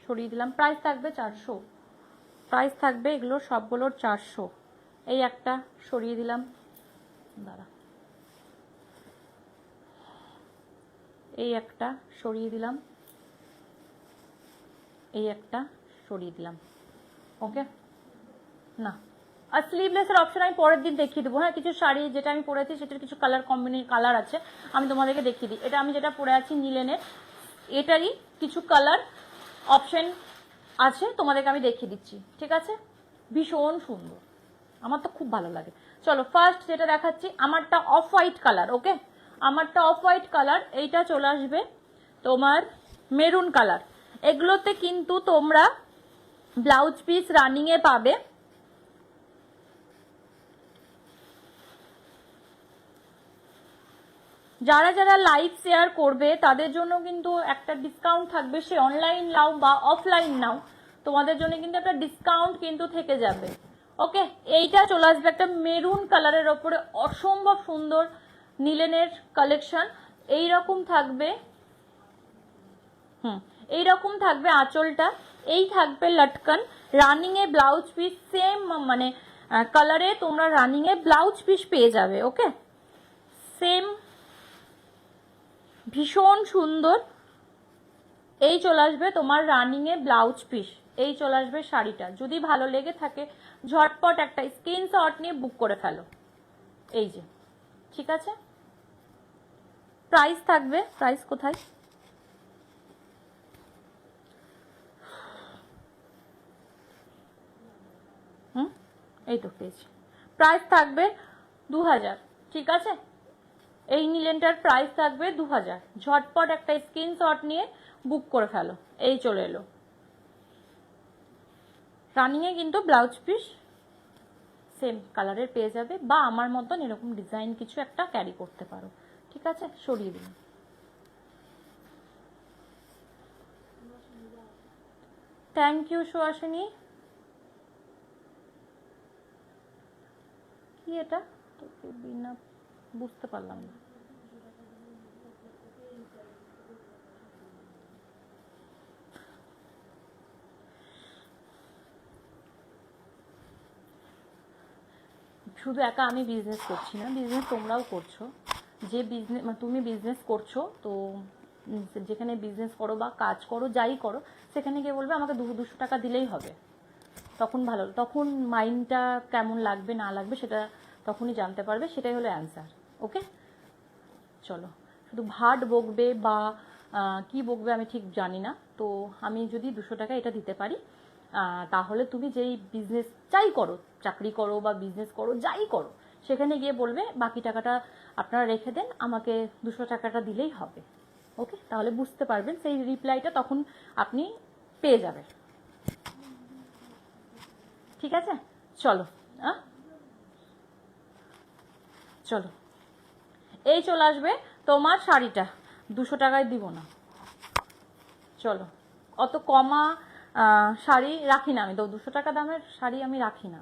সরিয়ে দিলাম। প্রাইস থাকবে 400। প্রাইস থাকবে এগুলো সবগুলোর 400। এই একটা সরিয়ে দিলাম, দাঁড়া, এই একটা সরিয়ে দিলাম, এই একটা সরিয়ে দিলাম। ওকে, না আর স্লিভলেসের অপশন আমি পরের দিন দেখিয়ে দেবো। হ্যাঁ, কিছু শাড়ি যেটা আমি পরেছি সেটার কিছু কালার আছে, আমি তোমাদেরকে দেখিয়ে দিই। এটা আমি যেটা পরে আছি নীলেনের, এটারই কিছু কালার অপশন আছে, তোমাদেরকে আমি দেখিয়ে দিচ্ছি। ঠিক আছে, ভীষণ সুন্দর, আমার তো খুব ভালো লাগে। চলো ফার্স্ট যেটা দেখাচ্ছি, আমারটা অফ হোয়াইট কালার। ওকে, আমারটা অফ হোয়াইট কালার। এইটা চলে আসবে তোমার মেরুন কালার। এগুলোতে কিন্তু তোমরা ব্লাউজ পিস রানিং এ পাবে। যারা যারা লাইভ শেয়ার করবে তাদের জন্য কিন্তু একটা ডিসকাউন্ট থাকবে, সে অনলাইন নাও বা অফলাইন নাও, তোমাদের জন্য কিন্তু একটা ডিসকাউন্ট কিন্তু থেকে যাবে। ওকে, এইটা চলে আসবে একটা মেরুন কালারের ওপরে, অসম্ভব সুন্দর নীলেনের কালেকশন। এইরকম থাকবে, এইরকম থাকবে আঁচলটা, এই থাকবে লটকন, রানিং এ ব্লাউজ পিস সেম মানে কালারে তোমরা রানিং এ ব্লাউজ পিস পেয়ে যাবে। ওকে, সেম, ভীষণ সুন্দর। এই চলে আসবে তোমার রানিং এ ব্লাউজ পিস, এই চলে আসবে শাড়িটা। যদি ভালো লেগে থাকে ঝটপট একটা স্ক্রিনশট নিয়ে বুক করে ফেলো। এই যে, ঠিক আছে, প্রাইস থাকবে, প্রাইস কোথায়, এই তো পেয়েছি। প্রাইস থাকবে 2000। ঠিক আছে, এই নীলেনটার প্রাইস থাকবে 2000। ঝটপট একটা স্ক্রিনশট নিয়ে বুক করে ফেলো। এই চলে এলো, রানিং এ কিন্তু ব্লাউজ পিস সেম কালারের পেয়ে যাবে, বা আমার মতন এরকম ডিজাইন কিছু একটা ক্যারি করতে পারো। ঠিক আছে, সরিয়ে দিন। Thank you Suhasini. কি এটা তোকে বিনা বুঝতে পারলাম না। শুধু একা আমি বিজনেস করছি না, বিজনেস তোমরাও করছো। যে বিজনেস তুমি বিজনেস করছো, তো যেখানে বিজনেস করো বা কাজ করো যাই করো, সেখানে গিয়ে বলবে আমাকে 200 টাকা দিলেই হবে। তখন ভালো, তখন মাইন্ডটা কেমন লাগবে না লাগবে সেটা তখনই জানতে পারবে। সেটাই হলো অ্যান্সার। ওকে, চলো। শুধু ভাট বকবে বা কি বকবে আমি ঠিক জানি না। তো আমি যদি 200 টাকা এটা দিতে পারি, তাহলে তুমি যেই বিজনেস যাই করো, চাকরি করো বা বিজনেস করো যাই করো, সেখানে গিয়ে বলবে বাকি টাকাটা আপনারা রেখে দেন, আমাকে 200 টাকাটা দিলেই হবে। ওকে, তাহলে বুঝতে পারবেন, সেই রিপ্লাইটা তখন আপনি পেয়ে যাবেন। ঠিক আছে, চলো। চলো, এই চলে আসবে তোমার শাড়িটা। 200 টাকায় দিব না। চলো, অত কমা শাড়ি রাখি না আমি, তো 200 টাকা দামের শাড়ি আমি রাখি না।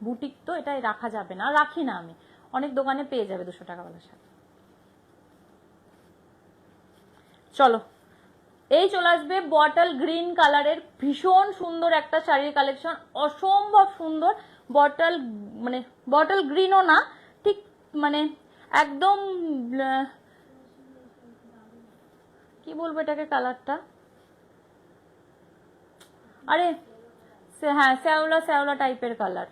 বুটিক তো এটাই রাখা যাবে না, রাখি না আমি। অনেক দোকানে পেয়ে যাবে 200 টাকাওয়ালা শাড়ি। চলো, এই চলে আসবে বটল গ্রিন কালারের ভীষণ সুন্দর একটা শাড়ির কালেকশন, অসম্ভব সুন্দর। বটল মানে বটল গ্রিনও না ঠিক, মানে একদম কি বলবো এটাকে, কালারটা আরে হ্যাঁ শ্যাওলা শ্যাওলা টাইপের কালার।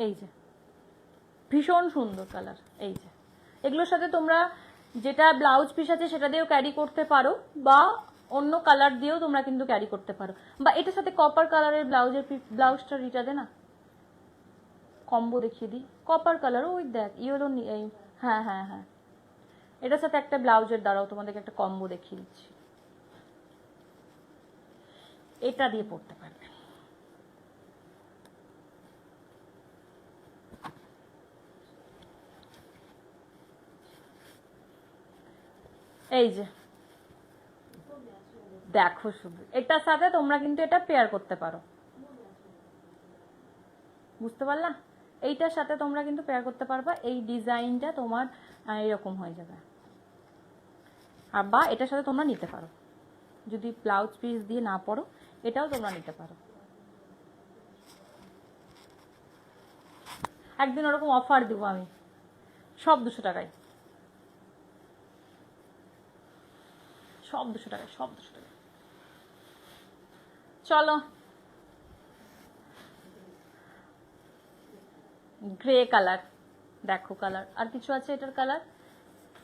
এই যে ভীষণ সুন্দর কালার। এই যে এগুলোর সাথে তোমরা যেটা ব্লাউজ পিস আছে সেটা দিয়েও ক্যারি করতে পারো, বা অন্য কালার দিয়েও তোমরা কিন্তু ক্যারি করতে পারো। বা এটার সাথে কপার কালারের ব্লাউজটা রিটা দে না, কম্বো দেখিয়ে দিই। কপার কালার, ওই দেখ ইয়েলো, হ্যাঁ হ্যাঁ হ্যাঁ, এটার সাথে একটা ব্লাউজের দ্বারাও তোমাদেরকে একটা কম্বো দেখিয়ে দিচ্ছি, এটা দিয়ে পরতে পারবে। এই যে দেখো শুধু, এটার সাথে তোমরা কিন্তু এটা পেয়ার করতে পারো, বুঝতে পারলা? এইটার সাথে তোমরা কিন্তু পেয়ার করতে পারবা, এই ডিজাইনটা তোমার এরকম হয়ে যাবে। আর বা এটার সাথে তোমরা নিতে পারো, যদি ব্লাউজ পিস দিয়ে না পরো, এটাও তোমরা নিতে পারো। একদিন ওরকম অফার দিব আমি, সব 200 টাকায়, সব 200 টাকায়, সব 200 টাকায়। চলো, গ্রে কালার, দেখো কালার আর কিছু আছে এটার কালার?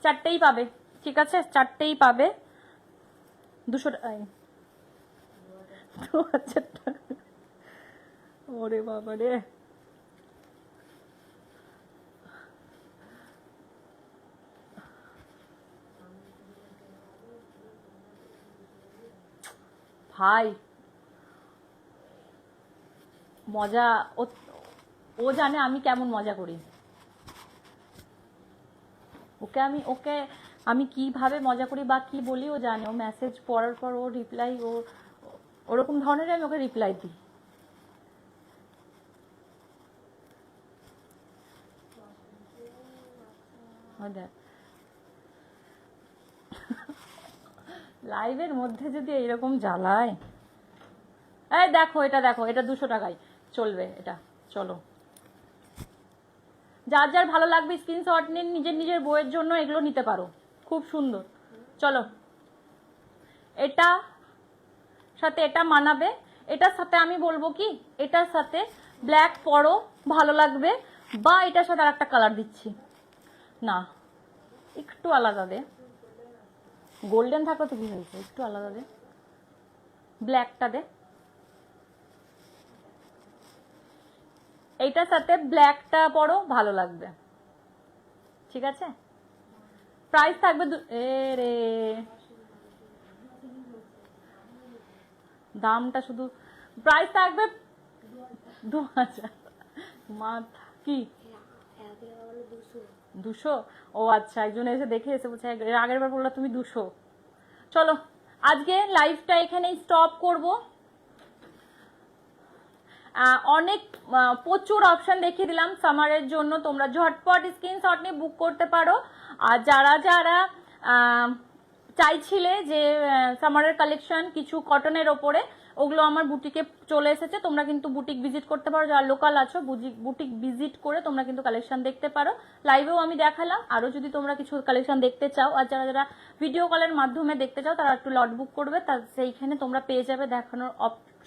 চারটেই পাবে, ঠিক আছে, চারটেই পাবে 200 টাকায়। 2000 টাকা, ওরে বাবা রে। ভাই মজা, ও জানে আমি কেমন মজা করি, ওকে আমি কিভাবে মজা করি বা কি বলি ও জানে। ও মেসেজ পড়ার পর ও রিপ্লাই, ওরকম ধরনের আমি ওকে রিপ্লাই দিই। দেখ লাইভের মধ্যে যদি এইরকম জ্বালায়। এই দেখো এটা, দেখো এটা 200 টাকায় চলবে এটা। চলো, যার যার ভালো লাগবে স্ক্রিনশট নিন, নিজের নিজের বইয়ের জন্য এগুলো নিতে পারো, খুব সুন্দর। চলো, এটা সাথে এটা মানাবে। এটার সাথে আমি বলবো কি, এটার সাথে ব্ল্যাক পরো, ভালো লাগবে। বা এটার সাথে আর একটা কালার দিচ্ছি না, একটু আলাদা দে, গোল্ডেন থাকলে তো কি হয়েছে, একটু আলাদা দে, ব্ল্যাকটা দে। এইটার সাথে ব্ল্যাকটা পরো, ভালো লাগবে, ঠিক আছে? প্রাইস থাকবে রে, দামটা শুধু, প্রাইস থাকবে 2000। মাথা কি 200? ও আচ্ছা, একজন এসে দেখে এসে বলছে এর আগের বার বললো তুমি 200। চলো আজকে লাইভটা এখানে স্টপ করব। অনেক প্রচুর অপশন দেখিয়ে দিলাম সামারের জন্য, তোমরা ঝটপট স্ক্রিনশট নিয়ে বুক করতে পারো। আর যারা যারা চাইছিলে যে সামারের কালেকশন কিছু কটনের ওপরে, ওগুলো আমার বুটিকে চলে এসেছে। তোমরা কিন্তু বুটিক ভিজিট করতে পারো, যারা লোকাল আছো বুটিক ভিজিট করে তোমরা কিন্তু কালেকশন দেখতে পারো। লাইভেও আমি দেখালাম, আরো যদি তোমরা কিছু কালেকশন দেখতে চাও আর যারা যারা ভিডিও কলের মাধ্যমে দেখতে চাও তারা একটু লট বুক করবে, তার সেইখানে তোমরা পেয়ে যাবে দেখানোর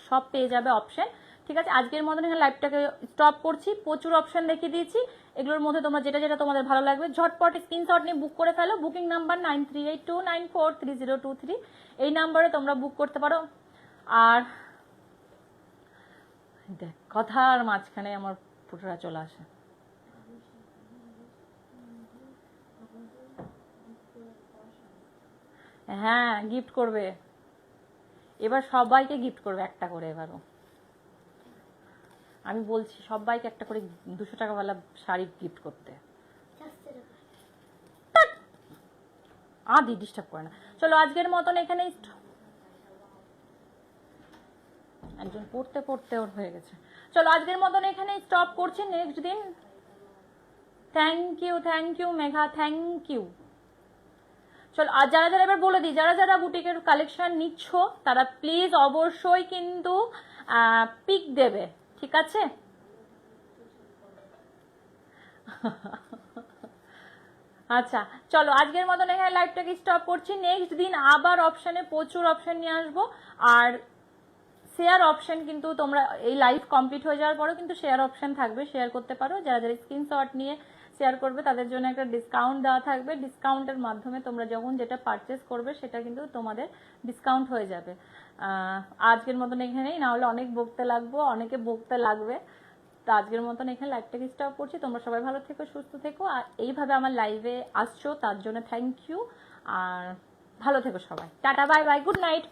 সব পেয়ে যাবে অপশন। ঠিক আছে, আজকের মতন এখানে লাইভটাকে স্টপ করছি। প্রচুর অপশন দেখিয়ে দিয়েছি, এগুলোর মধ্যে তোমরা যেটা যেটা তোমাদের ভালো লাগবে ঝটপট স্ক্রিনশট নিয়ে বুক করে ফেলো। বুকিং নাম্বার 9382943023, এই নাম্বারে তোমরা বুক করতে পারো। আর দেখ কথার মাঝখানে আমার ফুটোরা চলে আসে। হ্যাঁ গিফট করবে এবার, সবাইকে গিফট করবে একটা করে। এবারও আমি বলছি সবাইকে একটা করে 200 টাকাওয়ালা শাড়ি গিফট করতে। আদি ডিস্টার্ব করে না। চলো আজকের মতন এখানে একজন পড়তে পড়তে ওর হয়ে গেছে। চলো আজকের মতন এখানে স্টপ করছি, নেক্সট দিন। Thank you Megha, thank you. চলো আর যারা যারা এবার বলে দিই, যারা যারা বুটিকের কালেকশন নিচ্ছ তারা প্লিজ অবশ্যই কিন্তু পিক দেবে, ঠিক আছে? আচ্ছা চলো আজকের মতন এখানে লাইভটাকে স্টপ করছি। নেক্সট দিন আবার অপশনে প্রচুর অপশন নিয়ে আসবো। আর শেয়ার অপশন কিন্তু তোমরা এই লাইভ কমপ্লিট হয়ে যাওয়ার পরেও কিন্তু শেয়ার অপশন থাকবে, শেয়ার করতে পারো। যারা যারা স্ক্রিনশট নিয়ে শেয়ার করবে তাদের জন্য একটা ডিসকাউন্ট দেওয়া থাকবে। ডিসকাউন্টের মাধ্যমে তোমরা যখন যেটা পারচেস করবে সেটা কিন্তু তোমাদের ডিসকাউন্ট হয়ে যাবে। আজকের মতন এখানেই, না হলে অনেক বকতে লাগবো, অনেকে বকতে লাগবে। তো আজকের মতন এখানে লাইভটাকে স্টপ করছি। তোমরা সবাই ভালো থেকো, সুস্থ থেকো। আর এইভাবে আমার লাইভে আসছো তার জন্য থ্যাংক ইউ। আর ভালো থেকো সবাই, tata bye bye, good night.